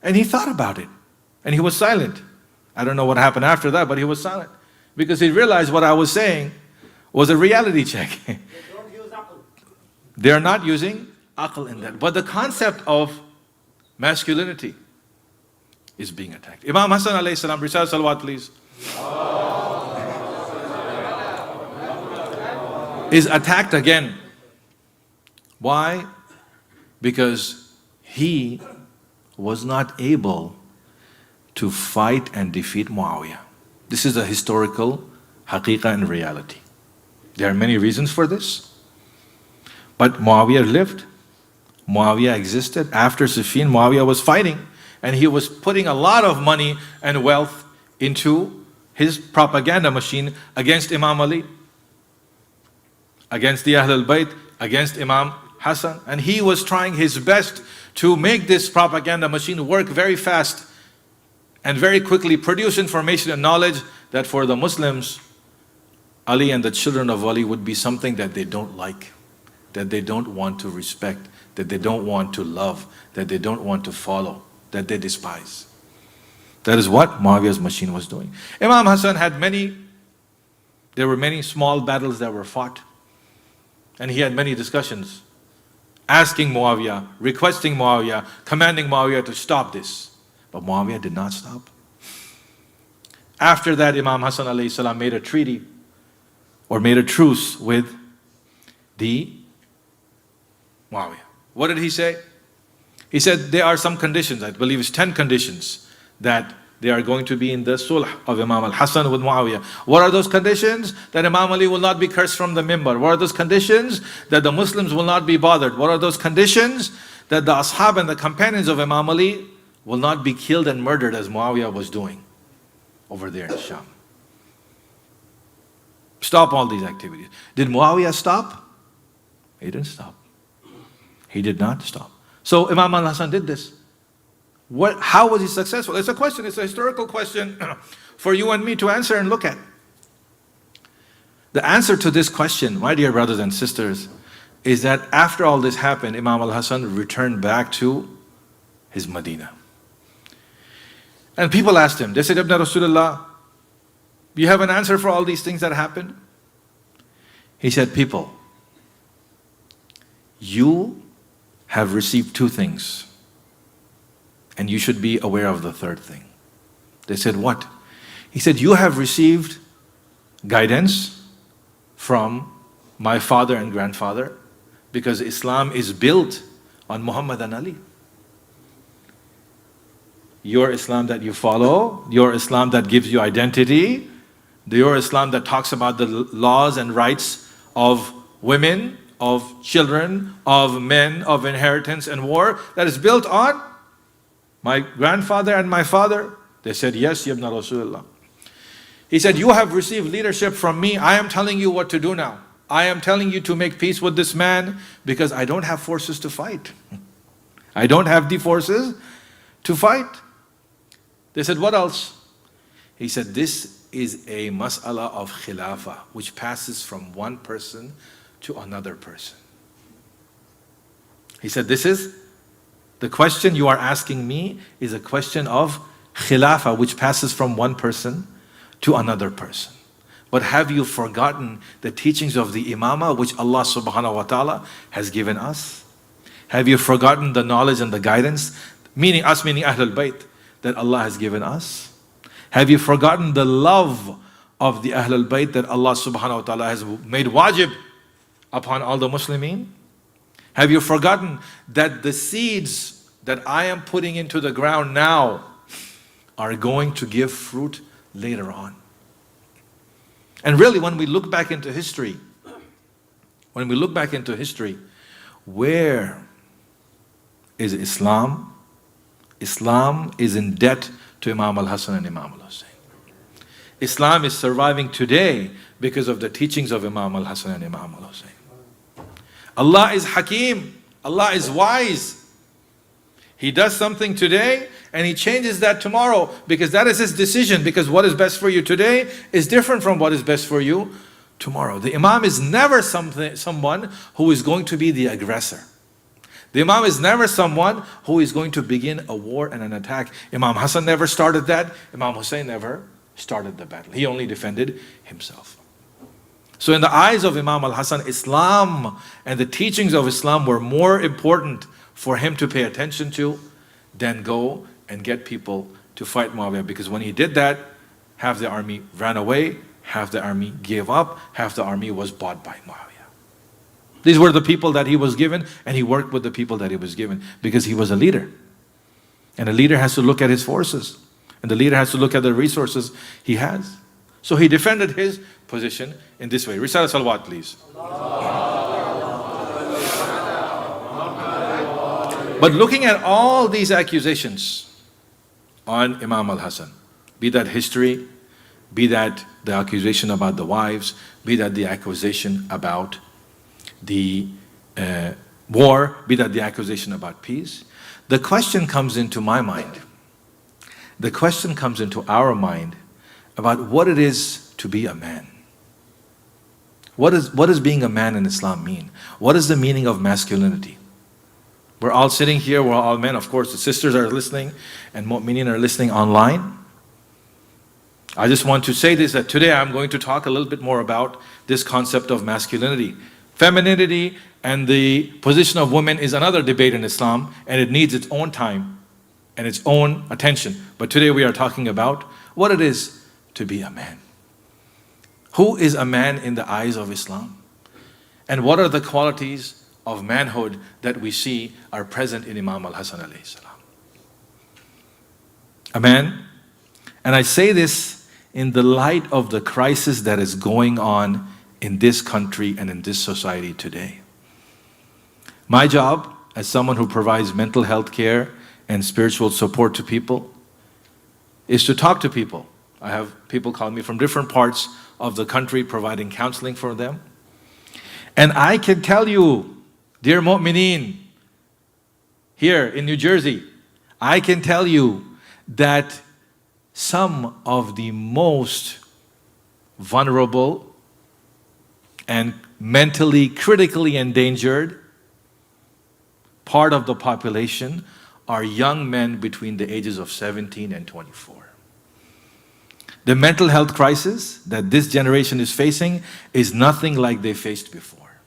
Speaker 6: And he thought about it and he was silent. I don't know what happened after that, but he was silent because he realized what I was saying was a reality check. They are not using aql in that. But the concept of masculinity is being attacked. Imam Hasan alayhi salam, recite salawat please, is attacked again. Why? Because he was not able to fight and defeat Muawiyah. This is a historical haqiqah and reality. There are many reasons for this. But Muawiyah lived. Muawiyah existed. After Siffin, Muawiyah was fighting. And he was putting a lot of money and wealth into his propaganda machine against Imam Ali, against the Ahlul Bayt, against Imam Hasan. And he was trying his best to make this propaganda machine work very fast and very quickly produce information and knowledge that for the Muslims, Ali and the children of Ali would be something that they don't like, that they don't want to respect, that they don't want to love, that they don't want to follow, that they despise. That is what Muawiyah's machine was doing. Imam Hasan had there were many small battles that were fought. And he had many discussions, asking Muawiyah, requesting Muawiyah, commanding Muawiyah to stop this. But Muawiyah did not stop. After that, Imam Hasan alayhi salam made a treaty, or made a truce with the Muawiyah. What did he say? He said there are some conditions, I believe it's 10 conditions, that they are going to be in the sulh of Imam al-Hassan with Muawiyah. What are those conditions? That Imam Ali will not be cursed from the mimbar. What are those conditions? That the Muslims will not be bothered. What are those conditions? That the ashab and the companions of Imam Ali will not be killed and murdered as Muawiyah was doing over there in Sham. Stop all these activities. Did Muawiyah stop? He didn't stop. He did not stop. So Imam al-Hassan did this. How was he successful? It's a question, it's a historical question for you and me to answer and look at. The answer to this question, my dear brothers and sisters, is that after all this happened, Imam al-Hassan returned back to his Medina. And people asked him, they said, Ibn Rasulullah, do you have an answer for all these things that happened? He said, people, you have received 2 things. And you should be aware of the 3rd thing. They said, what? He said, you have received guidance from my father and grandfather, because Islam is built on Muhammad and Ali. Your Islam that you follow, your Islam that gives you identity, your Islam that talks about the laws and rights of women, of children, of men, of inheritance and war, that is built on my grandfather and my father. They said, yes, Ya Ibn Rasulullah. He said, you have received leadership from me. I am telling you what to do now. I am telling you to make peace with this man because I don't have forces to fight. I don't have the forces to fight. They said, what else? He said, this is a mas'ala of khilafah, which passes from one person to another person. He said, the question you are asking me is a question of khilafah, which passes from one person to another person. But have you forgotten the teachings of the imamah which Allah subhanahu wa ta'ala has given us? Have you forgotten the knowledge and the guidance, meaning Ahlul Bayt, that Allah has given us? Have you forgotten the love of the Ahlul Bayt that Allah subhanahu wa ta'ala has made wajib upon all the Muslimin? Have you forgotten that the seeds that I am putting into the ground now are going to give fruit later on? And really, when we look back into history, where is Islam? Islam is in debt to Imam al-Hassan and Imam al-Hussein. Islam is surviving today because of the teachings of Imam al-Hassan and Imam al-Hussein. Allah is Hakim. Allah is wise. He does something today and He changes that tomorrow because that is His decision, because what is best for you today is different from what is best for you tomorrow. The Imam is never someone who is going to be the aggressor. The Imam is never someone who is going to begin a war and an attack. Imam Hasan never started that. Imam Hussein never started the battle. He only defended himself. So in the eyes of Imam al-Hassan, Islam and the teachings of Islam were more important for him to pay attention to than go and get people to fight Muawiyah. Because when he did that, half the army ran away, half the army gave up, half the army was bought by Muawiyah. These were the people that he was given, and he worked with the people that he was given because he was a leader. And a leader has to look at his forces, and the leader has to look at the resources he has. So he defended his position in this way. Risala salawat, please. But looking at all these accusations on Imam al-Hassan, be that history, be that the accusation about the wives, be that the accusation about the war, be that the accusation about peace, the question comes into my mind, the question comes into our mind about what it is to be a man. What does being a man in Islam mean? What is the meaning of masculinity? We're all sitting here, we're all men. Of course, the sisters are listening and mu'mineen are listening online. I just want to say this, that today I'm going to talk a little bit more about this concept of masculinity. Femininity and the position of women is another debate in Islam, and it needs its own time and its own attention. But today we are talking about what it is to be a man. Who is a man in the eyes of Islam? And what are the qualities of manhood that we see are present in Imam al-Hassan alayhi salam? A man, and I say this in the light of the crisis that is going on in this country and in this society today. My job as someone who provides mental health care and spiritual support to people is to talk to people. I have people call me from different parts of the country providing counseling for them. And I can tell you, dear mu'mineen, here in New Jersey, I can tell you that some of the most vulnerable and mentally, critically endangered part of the population are young men between the ages of 17 and 24. The mental health crisis that this generation is facing is nothing like they faced before.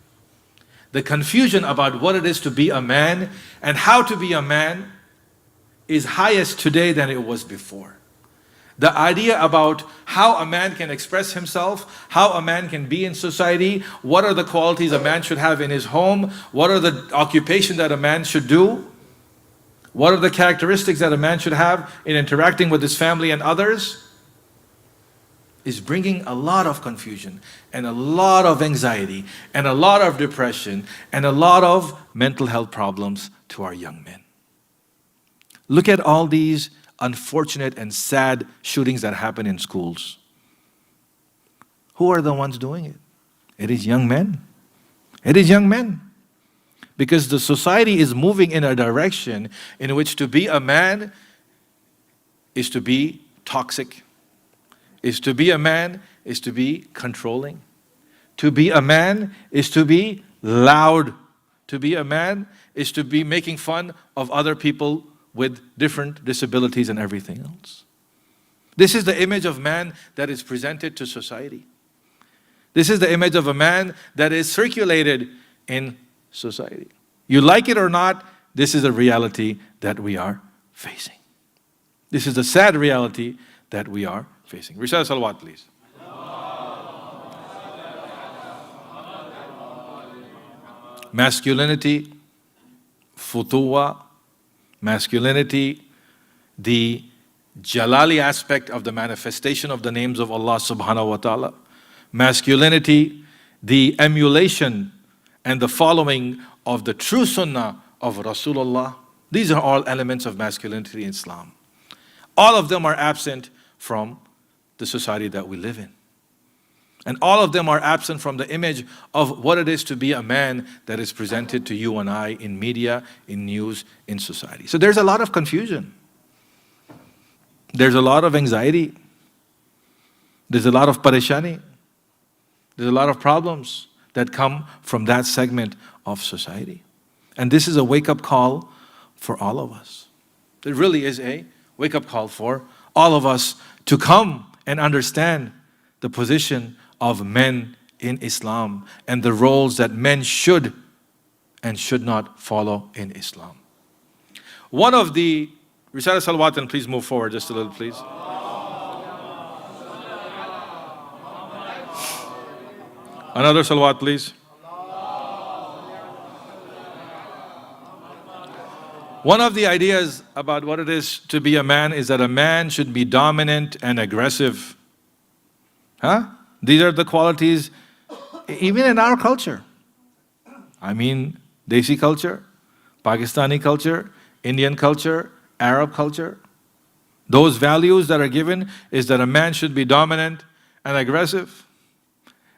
Speaker 6: The confusion about what it is to be a man and how to be a man is highest today than it was before. The idea about how a man can express himself, how a man can be in society, what are the qualities a man should have in his home, what are the occupation that a man should do, what are the characteristics that a man should have in interacting with his family and others, is bringing a lot of confusion and a lot of anxiety and a lot of depression and a lot of mental health problems to our young men. Look at all these unfortunate and sad shootings that happen in schools. Who are the ones doing it? It is young men. It is young men. Because the society is moving in a direction in which to be a man is to be toxic. Is to be a man is to be controlling. To be a man is to be loud. To be a man is to be making fun of other people with different disabilities and everything else. This is the image of man that is presented to society. This is the image of a man that is circulated in society. You like it or not, this is a reality that we are facing. This is the sad reality that we are facing. Risala salawat, please. Masculinity, futuwa, masculinity, the jalali aspect of the manifestation of the names of Allah subhanahu wa ta'ala. Masculinity, the emulation and the following of the true sunnah of Rasulullah. These are all elements of masculinity in Islam. All of them are absent from the society that we live in. And all of them are absent from the image of what it is to be a man that is presented to you and I in media, in news, in society. So there's a lot of confusion. There's a lot of anxiety. There's a lot of parishani. There's a lot of problems that come from that segment of society. And this is a wake-up call for all of us. It really is a wake-up call for all of us to come and understand the position of men in Islam and the roles that men should and should not follow in Islam. One of the, Risala Salawat, and please move forward just a little, please. Another salawat, please. One of the ideas about what it is to be a man is that a man should be dominant and aggressive. Huh? These are the qualities even in our culture. I mean, Desi culture, Pakistani culture, Indian culture, Arab culture. Those values that are given is that a man should be dominant and aggressive.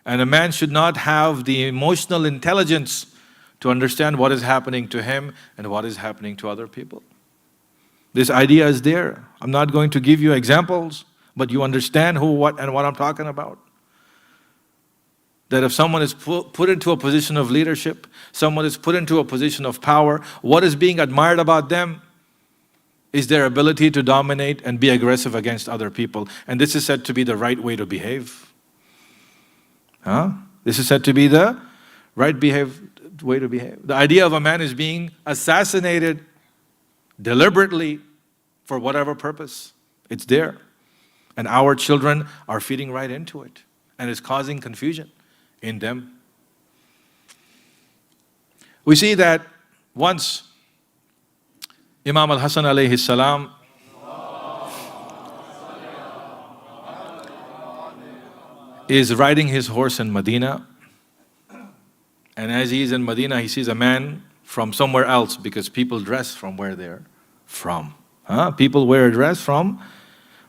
Speaker 6: And a man should not have the emotional intelligence to understand what is happening to him and what is happening to other people. This idea is there. I'm not going to give you examples, but you understand who, what, and what I'm talking about. That if someone is put into a position of leadership, someone is put into a position of power, what is being admired about them is their ability to dominate and be aggressive against other people. And this is said to be the right way to behave. Huh? This is said to be the right way to behave. The idea of a man is being assassinated deliberately for whatever purpose. It's there. And our children are feeding right into it. And it's causing confusion in them. We see that once Imam al-Hassan alayhi salam is riding his horse in Medina, and as he is in Medina, he sees a man from somewhere else, because people dress from where they're from. People wear a dress from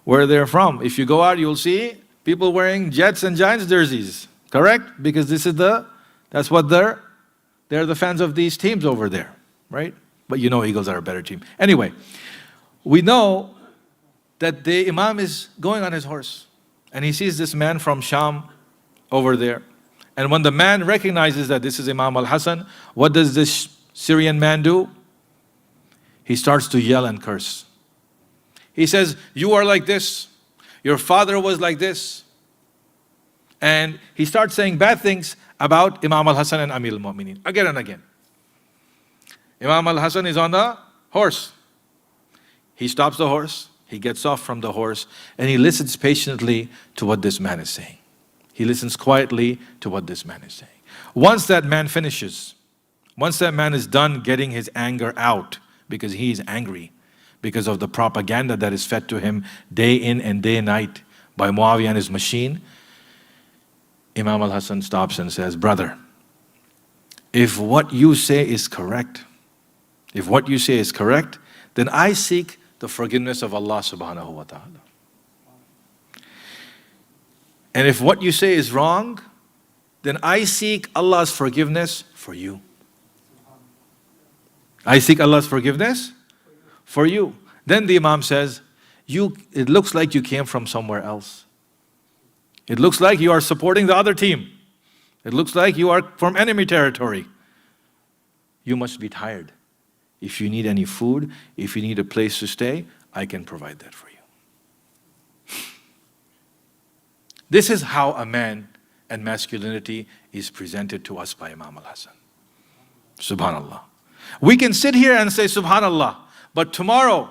Speaker 6: where they're from. If you go out, you'll see people wearing Jets and Giants jerseys, correct? Because that's what they're the fans of these teams over there, right? But you know Eagles are a better team. Anyway, we know that the Imam is going on his horse, and he sees this man from Sham over there. And when the man recognizes that this is Imam al-Hassan, what does this Syrian man do? He starts to yell and curse. He says, "You are like this. Your father was like this." And he starts saying bad things about Imam al-Hassan and Amir al-Mu'mineen again and again. Imam al-Hassan is on the horse. He stops the horse, he gets off from the horse, and he listens patiently to what this man is saying. He listens quietly to what this man is saying. Once that man finishes, once that man is done getting his anger out, because he is angry because of the propaganda that is fed to him day in and day night by Muawiyah and his machine, Imam al-Hassan stops and says, "Brother, if what you say is correct, then I seek the forgiveness of Allah subhanahu wa ta'ala. And if what you say is wrong, then I seek Allah's forgiveness for you. I seek Allah's forgiveness for you." Then the Imam says, it looks like you came from somewhere else. It looks like you are supporting the other team. It looks like you are from enemy territory. You must be tired. If you need any food, if you need a place to stay, I can provide that for you. This is how a man and masculinity is presented to us by Imam al-Hassan. Subhanallah. We can sit here and say Subhanallah, but tomorrow,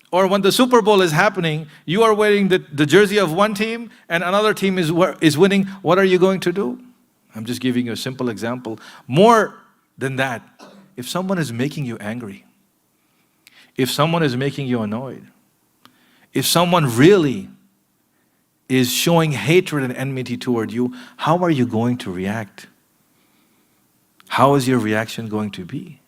Speaker 6: or when the Super Bowl is happening, you are wearing the jersey of one team and another team is winning. What are you going to do? I'm just giving you a simple example. More than that, if someone is making you angry, if someone is making you annoyed, if someone really is showing hatred and enmity toward you, how are you going to react? How is your reaction going to be?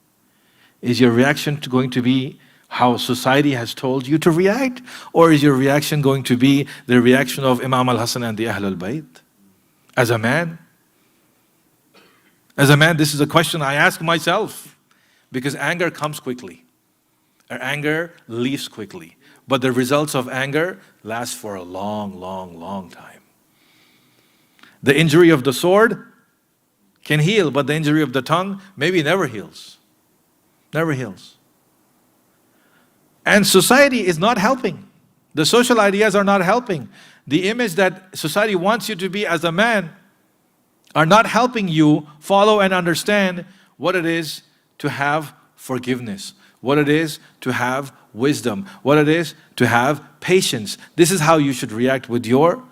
Speaker 6: Is your reaction going to be how society has told you to react? Or is your reaction going to be the reaction of Imam al-Hassan and the Ahlul Bayt? As a man, this is a question I ask myself, because anger comes quickly. Or anger leaves quickly. But the results of anger last for a long, long, long time. The injury of the sword can heal, but the injury of the tongue maybe never heals. Never heals. And society is not helping. The social ideas are not helping. The image that society wants you to be as a man are not helping you follow and understand what it is to have forgiveness, what it is to have wisdom, what it is to have patience. This is how you should react with your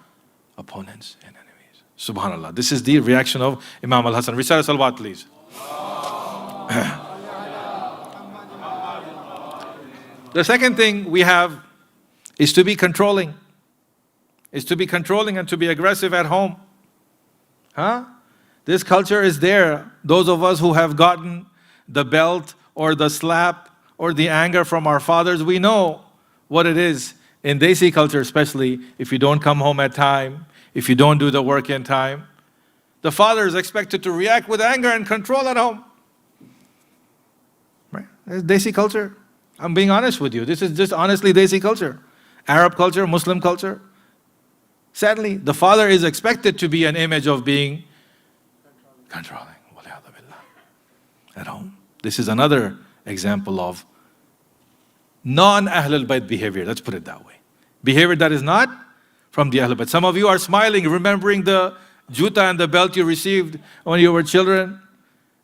Speaker 6: opponents and enemies. Subhanallah. This is the reaction of Imam al-Hassan. Recite salawat, please. The second thing we have is to be controlling. is to be controlling and to be aggressive at home. Huh? This culture is there. Those of us who have gotten the belt or the slap or the anger from our fathers, we know what it is. In Desi culture especially, if you don't come home at time, if you don't do the work in time, the father is expected to react with anger and control at home. Right? It's Desi culture. I'm being honest with you. This is just honestly Desi culture. Arab culture, Muslim culture. Sadly, the father is expected to be an image of being controlling. At home. This is another example of non-Ahlul Bayt behavior. Let's put it that way. Behavior that is not from the Ahlul Bayt. Some of you are smiling, remembering the juta and the belt you received when you were children,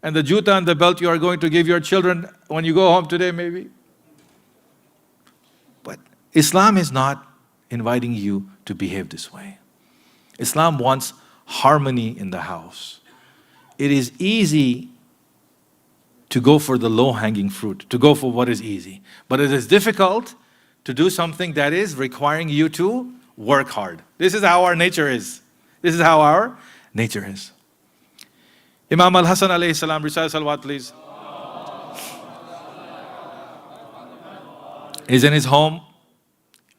Speaker 6: and the juta and the belt you are going to give your children when you go home today, maybe. But Islam is not inviting you to behave this way. Islam wants harmony in the house. It is easy to go for the low-hanging fruit, to go for what is easy. But it is difficult to do something that is requiring you to work hard. This is how our nature is. This is how our nature is. Imam al-Hassan alayhi salam, recite salawat please. Is in his home,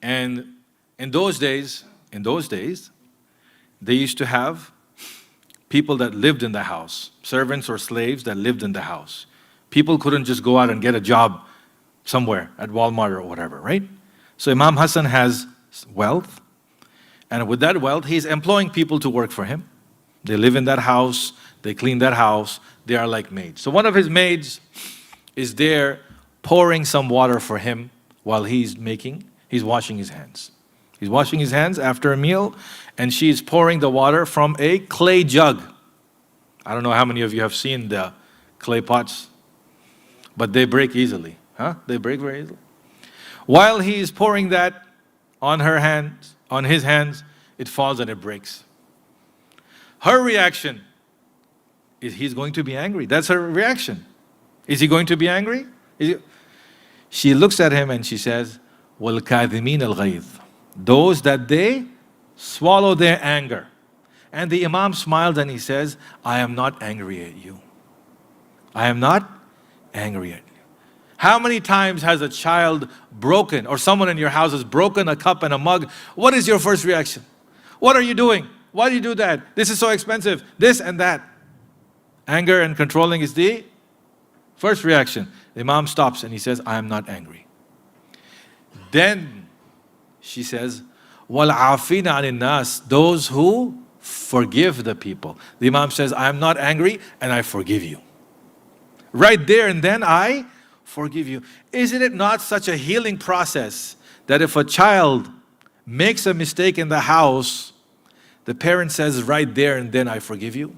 Speaker 6: and in those days, they used to have people that lived in the house, servants or slaves that lived in the house. People couldn't just go out and get a job somewhere at Walmart or whatever, right? So Imam Hassan has wealth, and with that wealth, he's employing people to work for him. They live in that house, they clean that house, they are like maids. So one of his maids is there pouring some water for him while he's washing his hands. He's washing his hands after a meal, and she's pouring the water from a clay jug. I don't know how many of you have seen the clay pots, but they break easily. They break very easily. While he's pouring that on his hands, it falls and it breaks. Her reaction is he's going to be angry. That's her reaction. Is he going to be angry? She looks at him and she says, وَالْكَاذِمِينَ الْغَيْظِ, those that they swallow their anger. And the Imam smiles and he says, I am not angry at you. I am not angry at you. How many times has a child broken, or someone in your house has broken a cup and a mug? What is your first reaction? What are you doing? Why do you do that? This is so expensive. This and that. Anger and controlling is the first reaction. The Imam stops and he says, I am not angry. Then she says, وَالْعَافِينَ عَنِ النَّاسِ, those who forgive the people. The Imam says, I am not angry and I forgive you. Right there and then I forgive you. Isn't it not such a healing process that if a child makes a mistake in the house, the parent says right there and then I forgive you?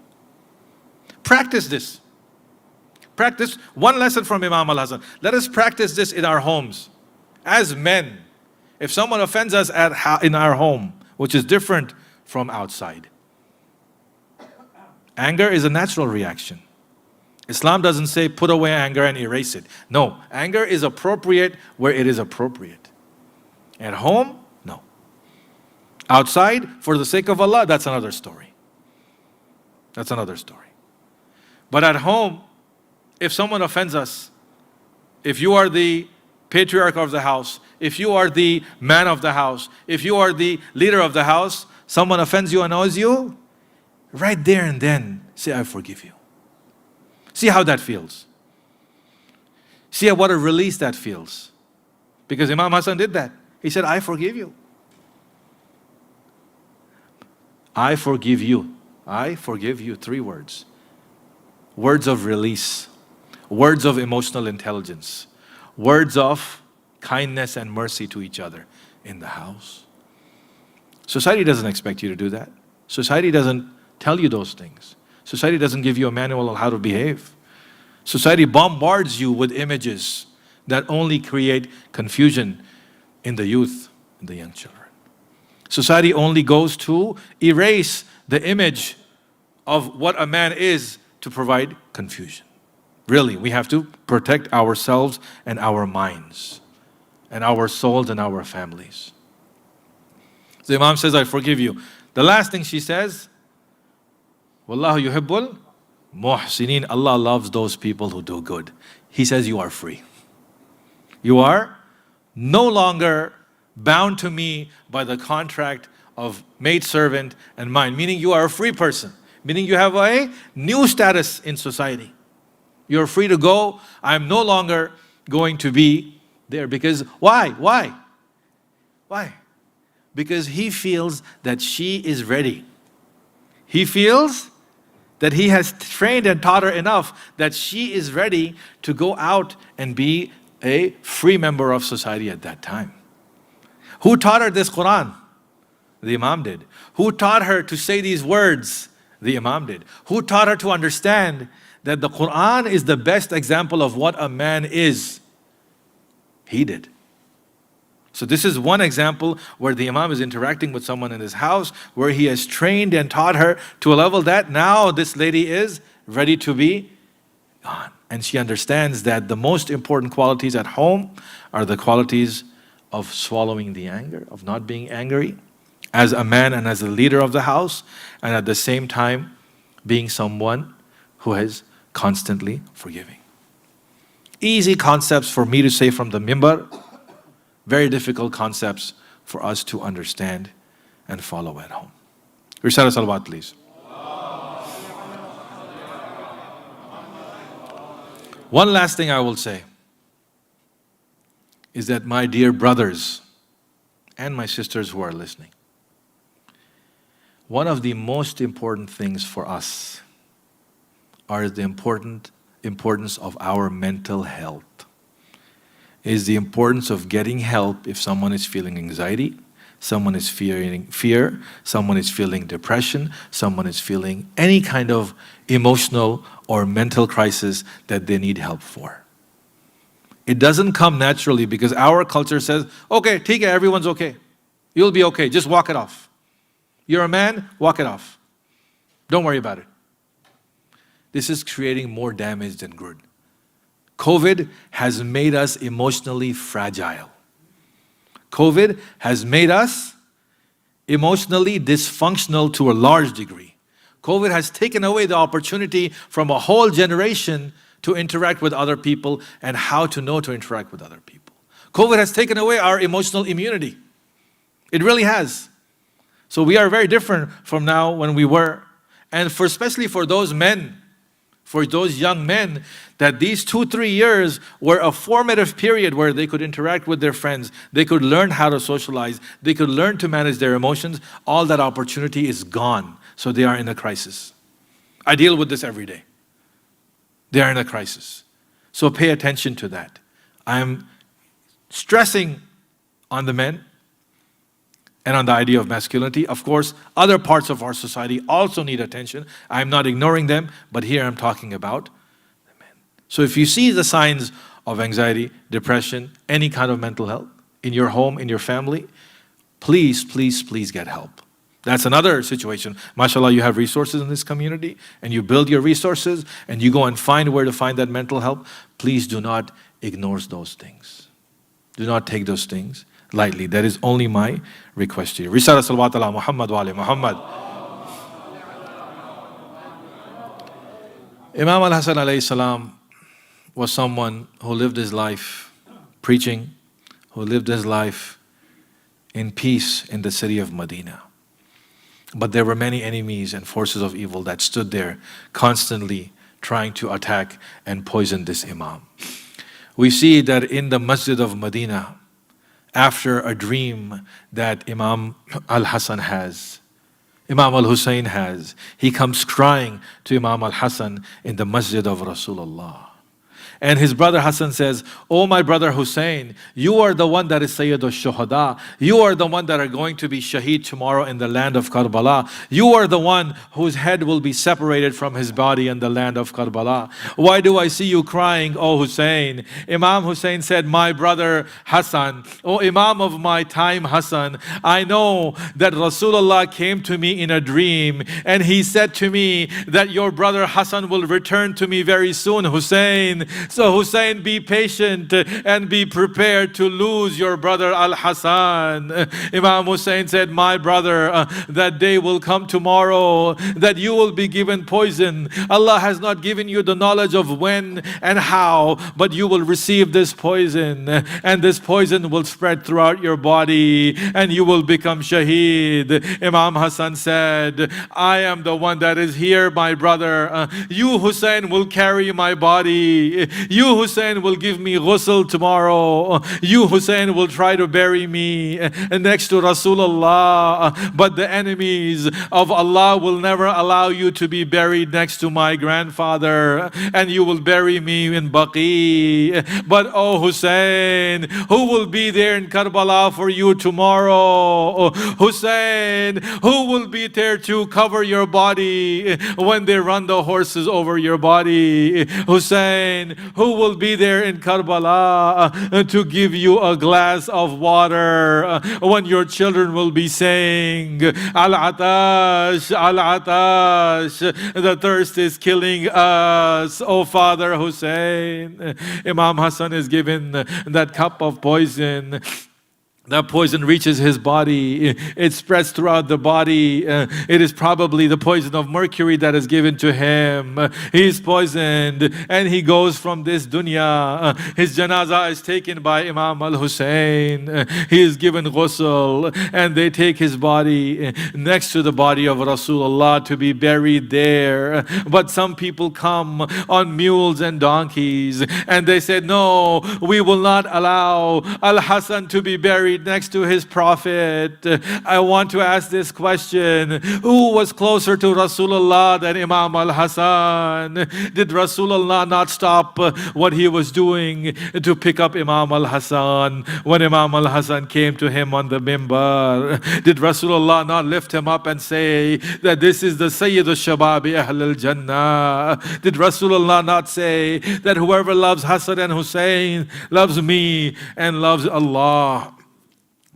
Speaker 6: Practice this. Practice one lesson from Imam al-Hassan. Let us practice this in our homes. As men, if someone offends us in our home, which is different from outside, anger is a natural reaction. Islam doesn't say put away anger and erase it. No, anger is appropriate where it is appropriate. At home, no. Outside, for the sake of Allah, that's another story. That's another story. But at home, if someone offends us, if you are the patriarch of the house, if you are the man of the house, if you are the leader of the house, someone offends you, annoys you, right there and then say, I forgive you. See how that feels. See what a release that feels. Because Imam Hassan did that. He said, I forgive you. I forgive you. I forgive you. 3 words. Words of release. Words of emotional intelligence. Words of kindness and mercy to each other in the house. Society doesn't expect you to do that. Society doesn't tell you those things. Society doesn't give you a manual on how to behave. Society bombards you with images that only create confusion in the youth, in the young children. Society only goes to erase the image of what a man is to provide confusion. Really, we have to protect ourselves and our minds and our souls and our families. So the Imam says, I forgive you. The last thing she says, Wallahu yuhibbul muhsinin. Allah loves those people who do good. He says, you are free. You are no longer bound to me by the contract of maidservant and mine. Meaning you are a free person. Meaning you have a new status in society. You're free to go. I'm no longer going to be there. Because why? Why? Because he feels that she is ready. He feels that he has trained and taught her enough that she is ready to go out and be a free member of society at that time. Who taught her this Quran? The Imam did. Who taught her to say these words? The Imam did. Who taught her to understand that the Quran is the best example of what a man is? He did. So this is one example where the Imam is interacting with someone in his house, where he has trained and taught her to a level that now this lady is ready to be gone. And she understands that the most important qualities at home are the qualities of swallowing the anger, of not being angry, as a man and as a leader of the house, and at the same time being someone who is constantly forgiving. Easy concepts for me to say from the mimbar, very difficult concepts for us to understand and follow at home. Risala salawat, please. One last thing I will say is that my dear brothers and my sisters who are listening, one of the most important things for us are the importance of our mental health. Is the importance of getting help if someone is feeling anxiety, someone is feeling fear, someone is feeling depression, someone is feeling any kind of emotional or mental crisis that they need help for. It doesn't come naturally because our culture says, okay, take it, everyone's okay. You'll be okay, just walk it off. You're a man, walk it off. Don't worry about it. This is creating more damage than good. COVID has made us emotionally fragile. COVID has made us emotionally dysfunctional to a large degree. COVID has taken away the opportunity from a whole generation to interact with other people and how to know to interact with other people. COVID has taken away our emotional immunity. It really has. So we are very different from now when we were. And especially for those men, for those young men, that these 2-3 years were a formative period where they could interact with their friends, they could learn how to socialize, they could learn to manage their emotions. All that opportunity is gone, so they are in a crisis. I deal with this every day. They are in a crisis. So pay attention to that. I'm stressing on the men and on the idea of masculinity. Of course, other parts of our society also need attention. I'm not ignoring them, but here I'm talking about the men. So if you see the signs of anxiety, depression, any kind of mental health in your home, in your family, please, please, please get help. That's another situation. MashaAllah, you have resources in this community and you build your resources and you go and find where to find that mental help. Please do not ignore those things. Do not take those things lightly. That is only my request to you. Risala salawat ala Muhammad wa ali Muhammad. Imam al-Hassan alayhi salam was someone who lived his life preaching, who lived his life in peace in the city of Medina. But there were many enemies and forces of evil that stood there constantly trying to attack and poison this Imam. We see that in the Masjid of Medina, after a dream that Imam al-Hassan has, Imam al-Hussein has, he comes crying to Imam al-Hassan in the Masjid of Rasulullah. And his brother Hassan says, "Oh my brother Hussein, you are the one that is Sayyid al-Shuhada. You are the one that are going to be Shaheed tomorrow in the land of Karbala. You are the one whose head will be separated from his body in the land of Karbala. Why do I see you crying, oh Hussein?" Imam Hussein said, "My brother Hassan, oh Imam of my time Hassan, I know that Rasulullah came to me in a dream and he said to me that your brother Hassan will return to me very soon, Hussein. So Hussein, be patient and be prepared to lose your brother al-Hassan. Imam Hussein said, my brother, that day will come tomorrow that you will be given poison. Allah has not given you the knowledge of when and how, but you will receive this poison, and this poison will spread throughout your body and you will become shaheed. Imam Hasan said, I am the one that is here, my brother. You, Hussein, will carry my body. You, Hussein, will give me ghusl tomorrow. You, Hussein, will try to bury me next to Rasulullah. But the enemies of Allah will never allow you to be buried next to my grandfather, and you will bury me in Baqi. But oh Hussein, who will be there in Karbala for you tomorrow? Hussein, who will be there to cover your body when they run the horses over your body? Hussein, who will be there in Karbala to give you a glass of water when your children will be saying, Al-Atash, Al-Atash, the thirst is killing us, oh Father Hussein. Imam Hasan is given that cup of poison. That poison reaches his body. It spreads throughout the body. It is probably the poison of mercury that is given to him. He is poisoned and he goes from this dunya. His janazah is taken by Imam al-Hussein. He is given ghusl and they take his body next to the body of Rasulullah to be buried there. But some people come on mules and donkeys and they said, no, we will not allow al-Hassan to be buried next to his prophet. I want to ask this question: who was closer to Rasulullah than Imam al-Hassan? Did Rasulullah not stop what he was doing to pick up Imam al-Hassan when Imam al-Hassan came to him on the mimbar? Did Rasulullah not lift him up and say that this is the Sayyid al-Shababi Ahl al-Jannah? Did Rasulullah not say that whoever loves Hassan and Hussein loves me and loves Allah?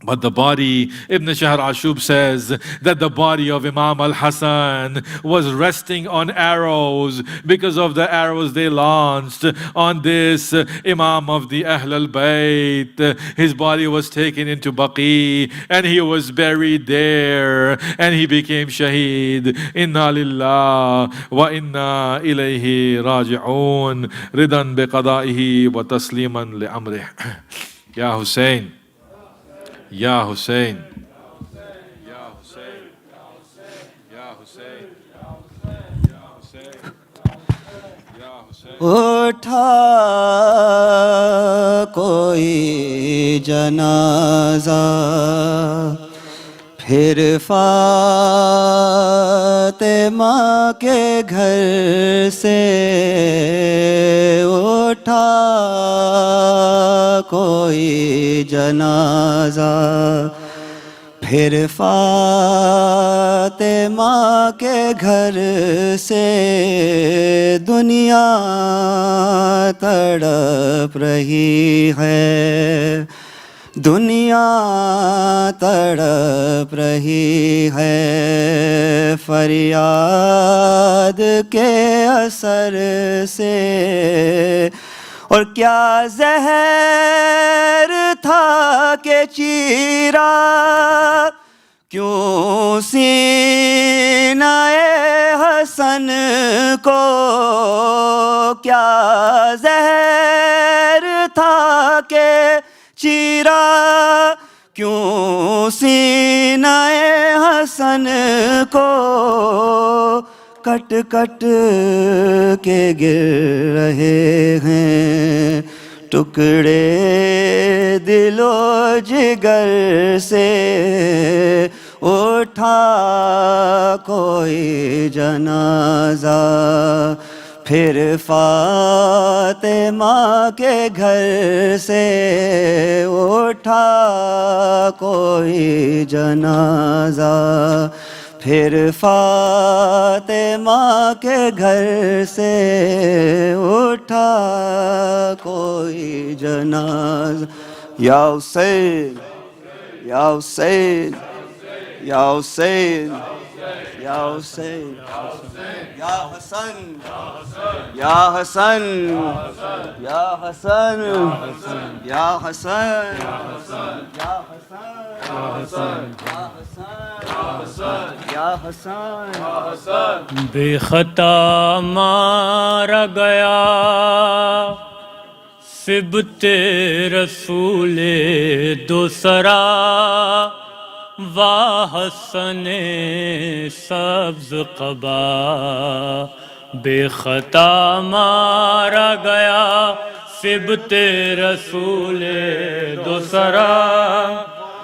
Speaker 6: But the body, Ibn Shahr Ashub says that the body of Imam al-Hassan was resting on arrows because of the arrows they launched on this Imam of the Ahl al-Bayt. His body was taken into Baqi and he was buried there and he became shaheed. Inna lillah wa inna ilayhi raji'un. Ridan biqada'ihi wa tasliman li amrih. Ya Hussein. Ya Hussein, Ya Hussein, Ya Hussein, Ya Hussein, Ya Hussein.
Speaker 1: उठा कोई जनाजा फिर फातिमा के घर से उठा कोई जनाजा फिर फातिमा के घर से दुनिया तड़प रही है दुनिया तड़प रही है फरियाद के असर से और क्या जहर था के चीरा क्यों सीनाए हसन को क्या जहर था के चीरा क्यों सीनाए हसन को कट कट के गिर रहे हैं टुकड़े दिलो जिगर से उठा कोई जनाजा फिर फातिमा के घर से उठा कोई जनाजा फिर फातिमा के घर से उठा कोई जनाजा या हुसैन या हुसैन या हुसैन یا حسین یا حسن یا حسن یا حسن یا حسن یا حسن
Speaker 7: بے خطا مارا گیا سبت رسول دوسرا واہ حسن سبز قبا بے خطا مارا گیا سبت رسول دوسرا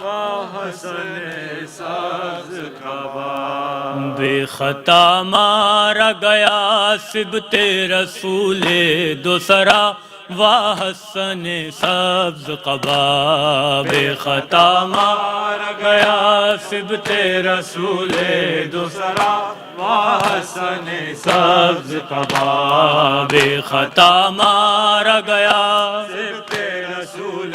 Speaker 7: واہ حسن سبز قبا بے خطا مارا گیا سبت رسول دوسرا واہ حسن سبز قبا بے خطا مارا گیا سبت رسول دوسرا واہ حسن سبز قبا بے خطا مارا گیا سبت رسول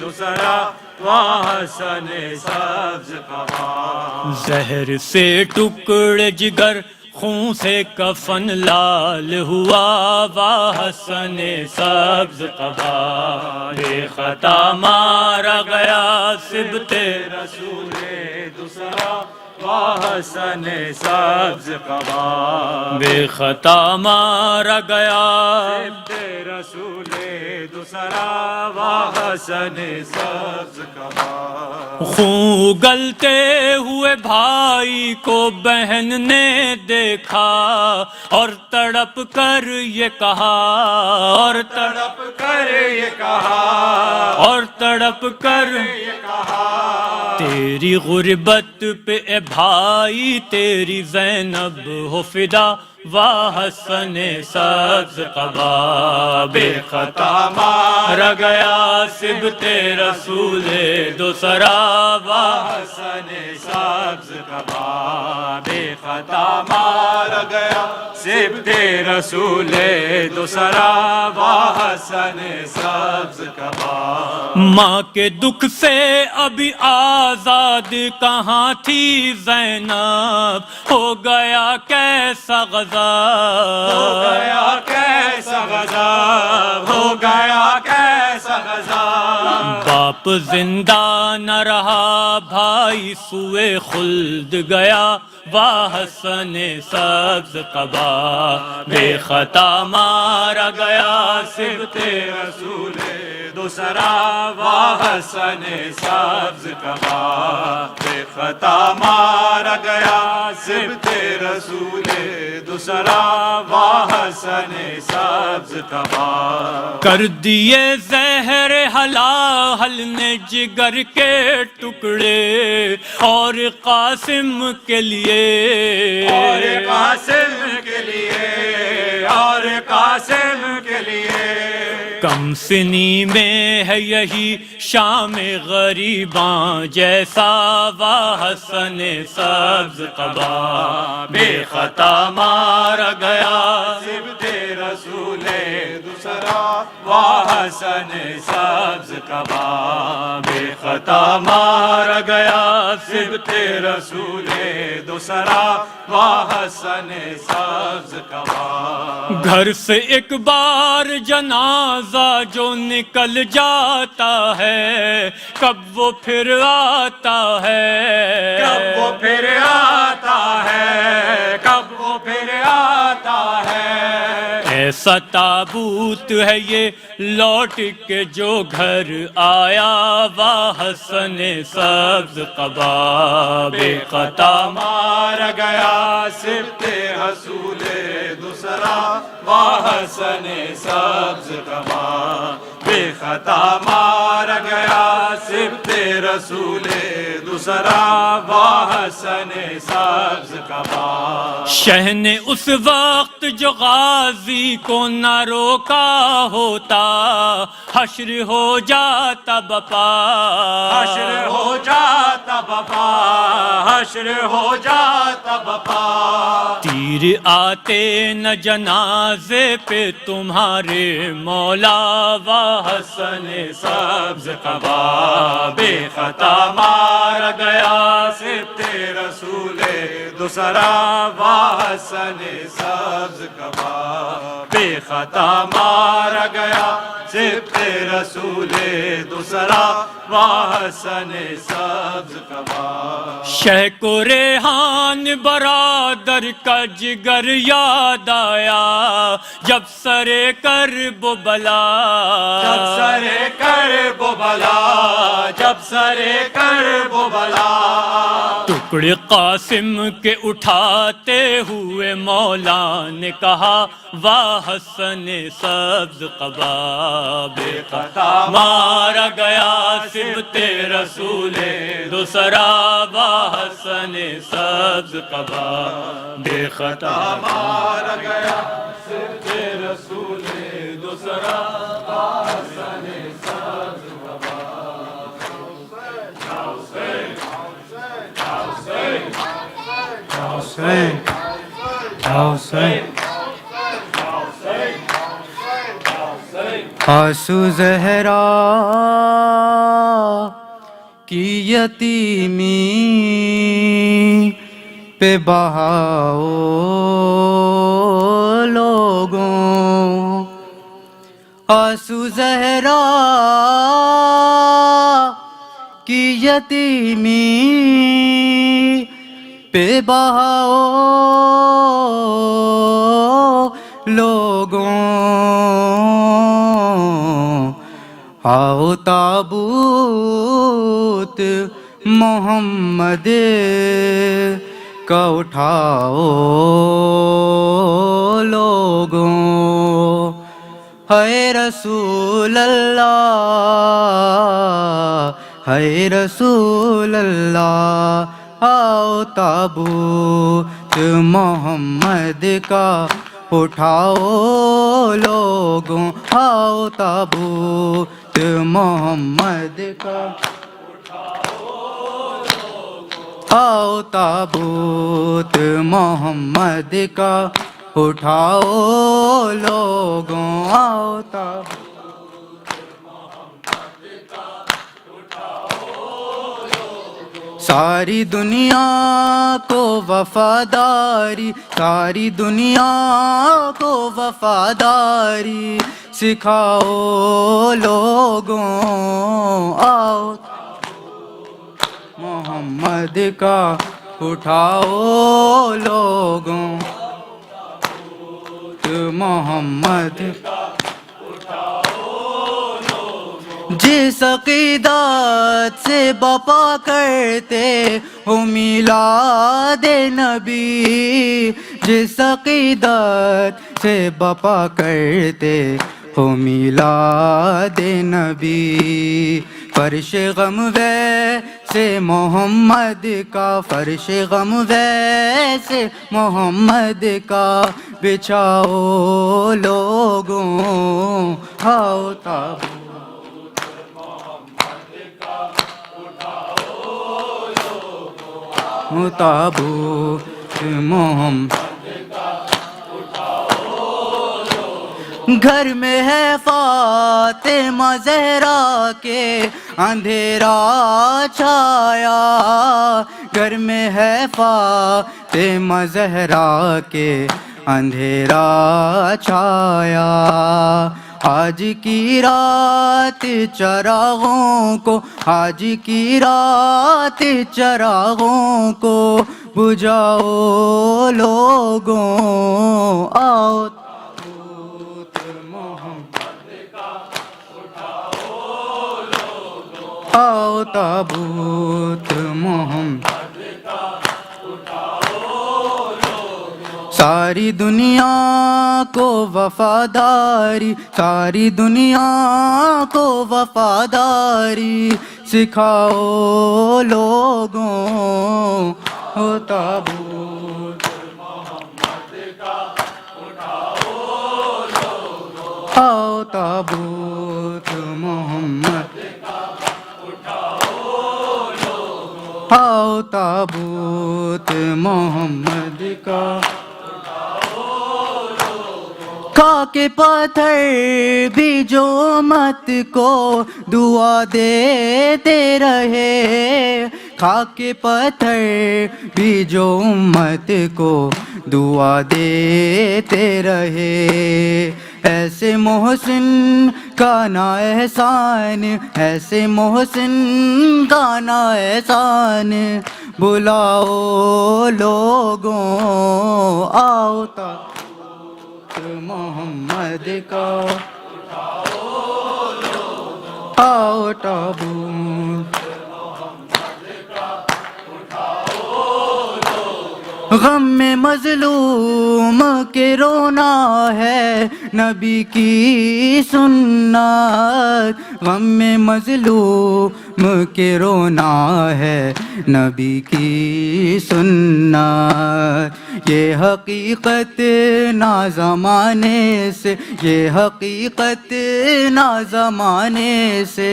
Speaker 7: دوسرا واہ حسن سبز قبا زہر سے ٹکڑے جگر خون سے کفن لال ہوا واہ حسن سبز قبا بے خطا مارا گیا سبت رسول دوسرا واہ حسن سبز قبا بے خطا مارا گیا سبت رسول دوسرا واہ حسن سبز قبا خون گلتے ہوئے بھائی کو بہن نے دیکھا اور تڑپ کر یہ کہا اور تڑپ کر یہ کہا اور تڑپ کر یہ کہا تیری غربت پہ اے بھائی تیری زینب ہو فدا واہ حسن سبز قبا بے خطا مارا گیا سبت رسول دوسرا واہ حسن سبز قبا بے خطا مارا گیا سبت رسول دوسرا واہ حسن سبز قبا ماں کے دکھ سے ابھی آزاد کہاں تھی زینب ہو گیا کیسا غضب ہو گیا کیسا غضب ہو گیا کیسا غضب باپ زندہ نہ رہا بھائی سوئے خلد گیا واہ حسن سبز قبا بے خطا مارا گیا سبت رسول دوسرا واہ حسن سبز قبا بے خطا مارا گیا سبت رسول دوسرا واہ حسن سبز قبا کر دیے زہر حلاحل نے جگر کے ٹکڑے اور قاسم کے لیے اور قاسم کے لیے اور قاسم کے لیے کم سنی میں ہے یہی شام غریباں جیسا واہ حسن سبز قبا بے خطا مارا گیا سبت رسول دوسرا واہ حسن سبز قبا بے خطا مارا گیا سبت رسول دوسرا واہ حسن سبز قبا گھر سے ایک بار جنازہ جو نکل جاتا ہے کب وہ پھر آتا ہے کب وہ پھر آتا ہے کب وہ پھر آتا ہے ایسا تابوت ہے یہ لوٹ کے جو گھر آیا واہ حسن سبز قبا بے خطا مارا گیا سبت رسول دوسرا واہ حسن سبز قبا بے خطا مارا گیا سبت رسول دوسرا واہ حسن سبز قبا شہ نے اس وقت جو غازی کو نہ روکا ہوتا حشر ہو جاتا بپا حشر ہو جاتا بپا حشر ہو جاتا بپا. تیر آتے نہ جنازے پہ تمہارے مولا و حسن سبز قبا. بے خطا مارا گیا سبط رسول دوسرا و حسن سبز قبا. بے خطا مارا گیا سبط رسول دوسرا و حسن سبز قبا. شہ کو ریحان برادر کا جگر یاد آیا جب سرے کرب و بلا. جب سرے کرب و بلا. جب سرے کرب و بلا. ٹکڑے قاسم کے اٹھاتے ہوئے مولا نے کہا واہ حسن سبز قبا. بے خطا مارا گیا سبط رسول دوسرا واہ حسن سبز قبا. بے خطا مارا گیا سبط رسول دوسرا واہ حسن سبز قبا.
Speaker 8: آنسو زہرا کی یتیمی پہ بہاؤ لوگوں. آنسو زہرا کی یتیمی پہ بہاؤ لوگوں. آؤ تابوت محمد کا اٹھاؤ لوگوں. ہے رسول اللہ ہے رسول اللہ. آؤ تابوت محمد کا اٹھاؤ لوگوں. آؤ تابوت محمد کا آؤ تابوت محمد کا اٹھاؤ لوگوں. آؤ تابوت ساری دنیا کو وفاداری. ساری دنیا کو وفاداری سکھاؤ لوگوں. آؤ محمد کا اٹھاؤ لوگوں. محمد جس عقیدت سے بپا کرتے ہو میلاد نبی. جس عقیدت سے بپا کرتے ہو میلاد نبی. فرش غم ویسے محمد کا. فرش غم ویسے محمد کا بچھاؤ لوگوں. آؤ تابوت تابوت محمد گھر میں ہے فاطمہ زہرا کے اندھیرا چھایا. گھر میں ہے فاطمہ زہرا کے اندھیرا چھایا. آج کی رات چراغوں کو آج کی رات چراغوں کو بجھاؤ لوگوں. آؤ آؤ تابوت محمد. ساری دنیا کو وفاداری. ساری دنیا کو وفاداری سکھاؤ لوگوں. ہو تابوت آؤ تابوت محمد آؤ تابوت محمد کا کھا کے پتھر بھی جو امت کو دعا دیتے رہے، کھا کے پتھر بھی جو امت کو دعا دیتے رہے، ایسے محسن کا نا احسان، ایسے محسن کا نا احسان، بلاؤ لوگوں آؤ محمد کا آؤ تابوت، غم میں مظلوم کے رونا ہے نبی کی سنت، غم میں مظلوم کے رونا ہے نبی کی سنت، یہ حقیقت نہ زمانے سے، یہ حقیقت نہ زمانے سے،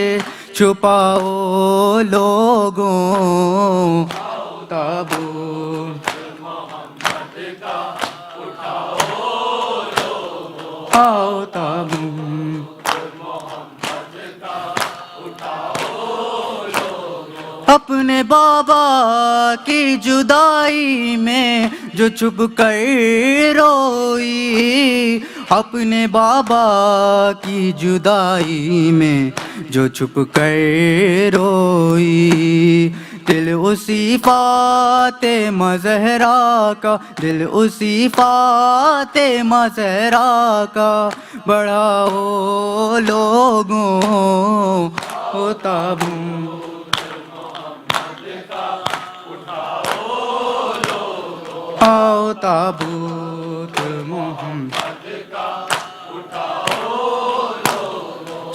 Speaker 8: چھپاؤ لوگوں تابوت آؤ تابوت، اپنے بابا کی جدائی میں جو چھپ کر روئی، اپنے بابا کی جدائی میں جو چھپ کر روئی، دل اسی فاطمہ زہرا کا، دل اسی فاطمہ زہرا کا، بڑھاؤ لوگوں او تابوت آؤ تابوت محمد کا،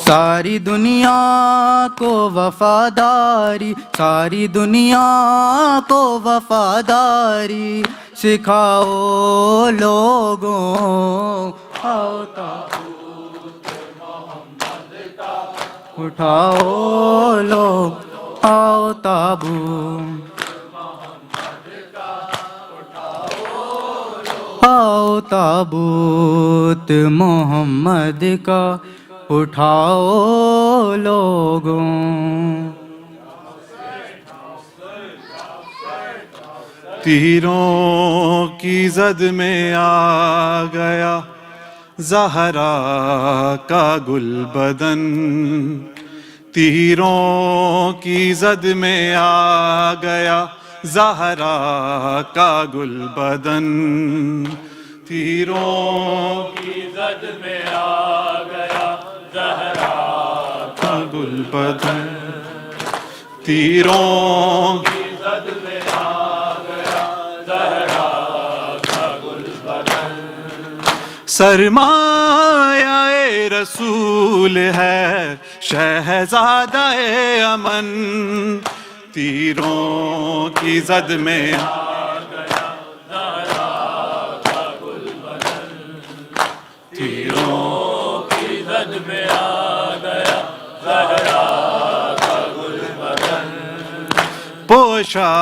Speaker 8: ساری دنیا کو وفاداری، ساری دنیا کو وفاداری سکھاؤ لوگوں آؤ تابوت محمد کا، اٹھاؤ لوگ آؤ تابوت آؤ تابوت محمد کا، اٹھاؤ لوگوں،
Speaker 9: تیروں کی زد میں آ گیا زہرا کا گل بدن، تیروں کی زد میں آ گیا زہرا کا گل بدن، تیروں کی زد میں آ گیا زہرا کا گل بدن، تیروں کی زد میں آ گیا زہرا کا گل بدن، سرمایہ رسول ہے شہزادہ امن، تیروں کی زد میں آ گیا زہرا کا گل بدن، تیروں کی زد میں آ گیا زہرا کا گل بدن، پوشا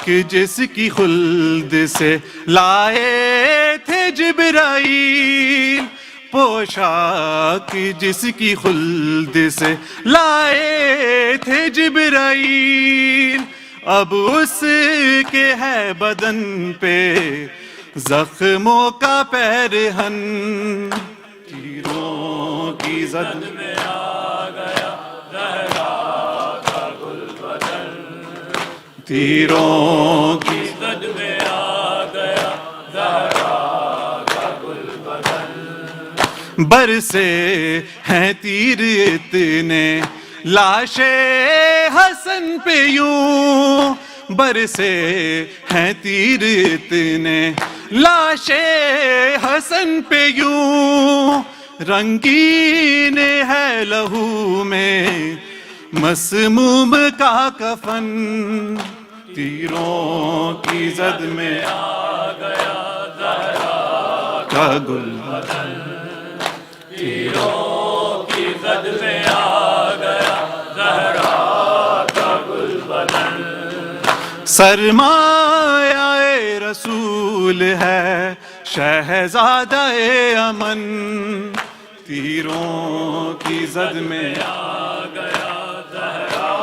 Speaker 9: کہ جس کی خلد سے لائے تھے جبرائیل، پوشاک جس کی خلد سے لائے تھے جبرائیل، اب اس کے ہے بدن پہ زخموں کا پیرہن، تیروں کی زد میں آ گیا زہرا کا گل بدن، تیروں کی زد میں آ گیا زہرا کا گل بدن، برسے ہیں تیر اتنے لاشیں حسن پہ یوں، برسے ہیں تیر اتنے لاشیں حسن پہ یوں، رنگین ہے لہو میں مسموم کا کفن، تیروں کی زد میں آ گیا زہرا کا گل بدن، تیروں کی زد میں آ گیا زہرا کا گل بدن، سرمایہ رسول ہے شہزادہ امن، تیروں کی زد میں
Speaker 7: آ گیا زہرا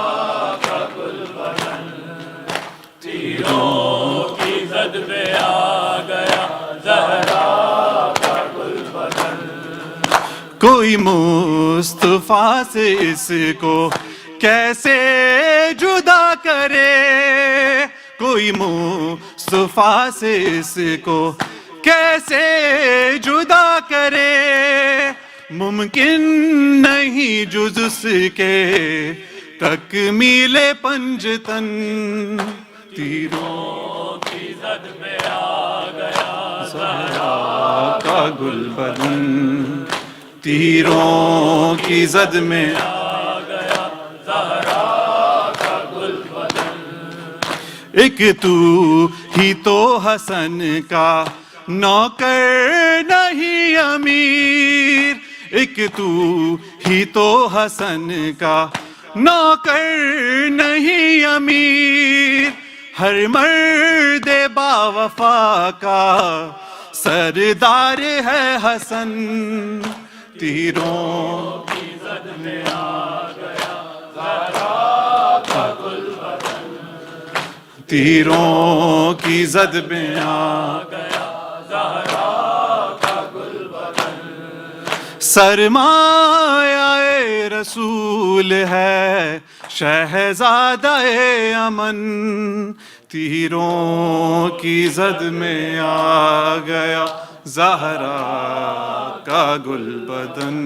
Speaker 7: کا گل بدن، تیروں کی زد میں آ گیا زہرا کا گل بدن.
Speaker 9: کوئی مصطفیٰ سے اس کو کیسے جدا کرے، کوئی مصطفیٰ سے اس کو کیسے جدا کرے، ممکن نہیں جز اس کے تکمیل پنجتن، تیروں
Speaker 7: کی زد میں آ گیا
Speaker 9: زہرا کا گل بدن، تیروں کی زد میں
Speaker 7: آ گیا زہرا کا گل بدن.
Speaker 9: ایک تو ہی تو حسن کا نوکر نہیں امیر، ایک تو ہی تو حسن کا نوکر نہیں امیر، ہر مرد با وفا کا سردار ہے حسن، تیروں
Speaker 7: کی زد میں آ گیا زہرا کا گل بدن،
Speaker 9: تیروں کی زد میں
Speaker 7: آ گیا زہرا کا گل بدن.
Speaker 9: سرمایہ رسول ہے شہزادہ امن، تیروں کی زد میں آ گیا زہرا کا گل بدن.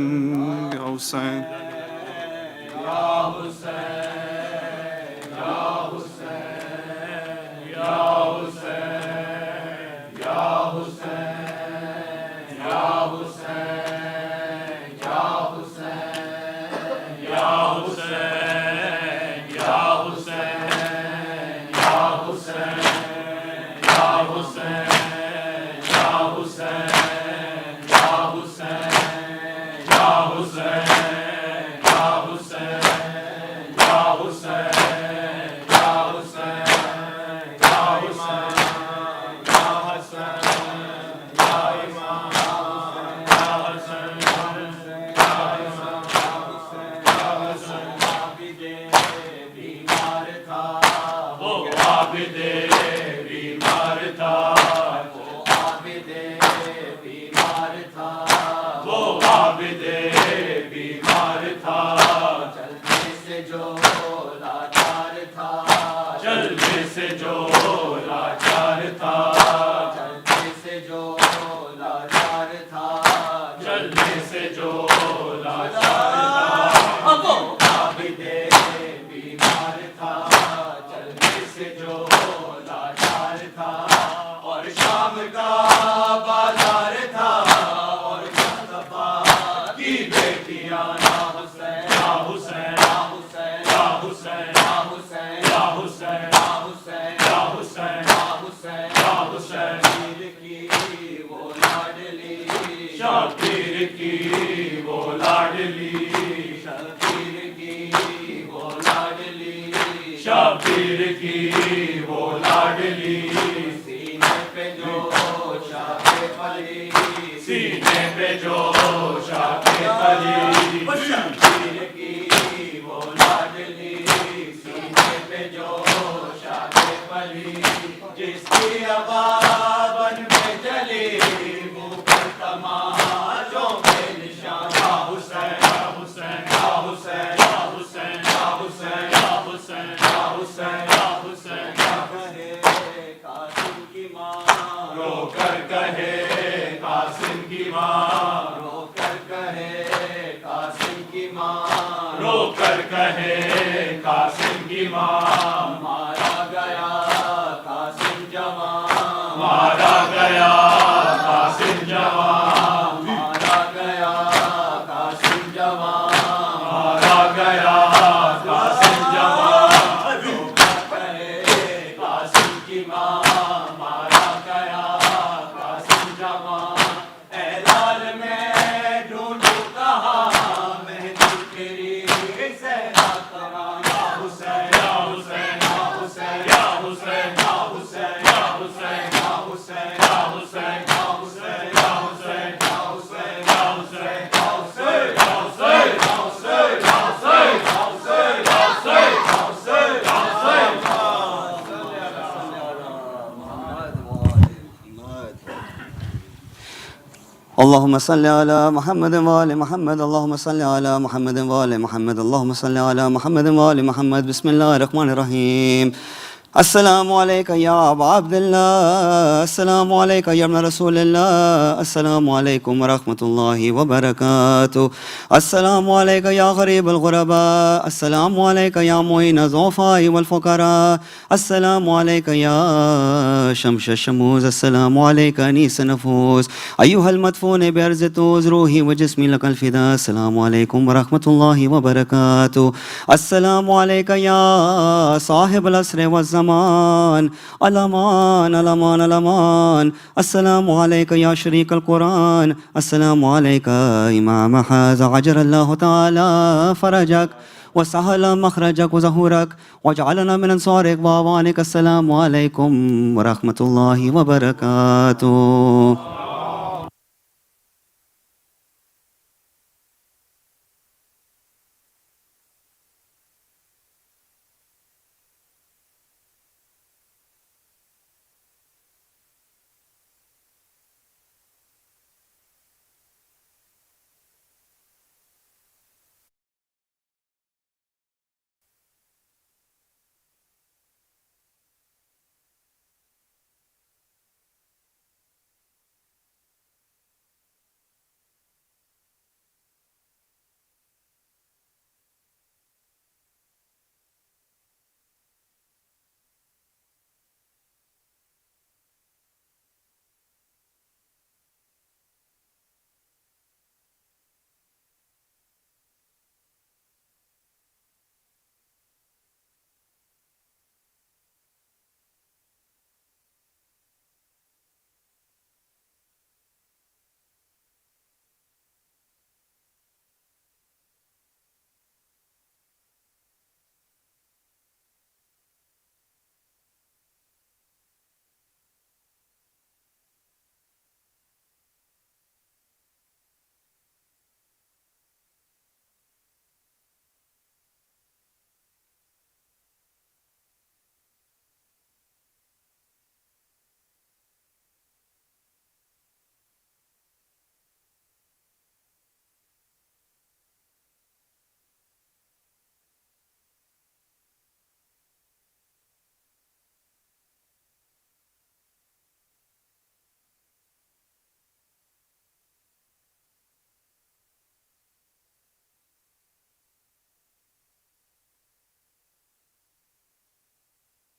Speaker 9: یا حسین
Speaker 7: یا حسین یا حسین یا حسین یا حسین یا حسین یا حسین یا حسین یا حسین یا حسین یا حسین یا حسین یا حسین یا حسین یا حسین یا حسین یا حسین یا حسین یا حسن یا امام یا حسن یا حسن یا حسن. بیمار تھا وہ عابد بیمار تھا، وہ عابد بیمار تھا، وہ عابد بیمار تھا، چلنے سے جو لاچار تھا، چلنے سے جو لاچار تھا، چلنے سے جو لاچار تھا، چلنے سے جو لاچار تھا، وہ عابد بیمار تھا، چلنے سے جو لاچار تھا، اور شام کا بازار تھا، اور مصطفیٰ کی بیٹیاں یا حسین یا حسین یا حسین یا حسین یا حسین یا حسین یا حسین یا حسین یا حسین شبیر کی وہ لاڈلی، شبیر کی وہ لاڈلی، شبیر کی وہ لاڈلی، سینے پہ جو شاہ علی، سینے پہ جو شاہ علی، شبیر کی وہ لاڈلی، سینے پہ جو شاہ علی، جس کی آواز بن میں جلی، وہ پر تماشوں کے نشان، یا حسین یا حسین یا حسین یا حسین یا حسین یا حسین یا حسین یا حسین یا کہے قاسم کی ماں، رو کر کہے قاسم کی ماں، رو کر کہے قاسم کی ماں، رو کر کہے قاسم کی ماں، مارا گیا قاسم جوان، مارا گیا قاسم جوان، مارا گیا قاسم جوان، مارا گیا قاسم جوان، رو کر کہے قاسم کی ماں، مارا گیا قاسم جوان، اے لال میں ڈھونڈوں کہاں مہندی تیری سے یا حسین یا حسین یا
Speaker 1: اللهم صل على محمد وآل محمد اللهم صل على محمد وآل محمد اللهم صل على محمد وآل محمد بسم الله الرحمن الرحيم السلام عليك يا أبا عبد الله السلام عليك يا ابن رسول الله السلام عليكم ورحمة الله وبركاته السلام عليك يا غريب الغرباء السلام عليك يا معين الضعفاء والفقراء السلام عليك يا شمس الشموس السلام عليك أنيس النفوس أيها المدفون بأرض توز روحي وجسمي لك الفداء السلام عليكم ورحمة الله وبركاته السلام عليك يا صاحب العصر والزمان الأمان الأمان الأمان السلام عليك يا شريك القرآن السلام عليك إمام هذا عجل الله تعالى فرجك وسهل مخرجك وظهورك واجعلنا من أنصارك وأعوانك السلام عليكم ورحمة الله وبركاته.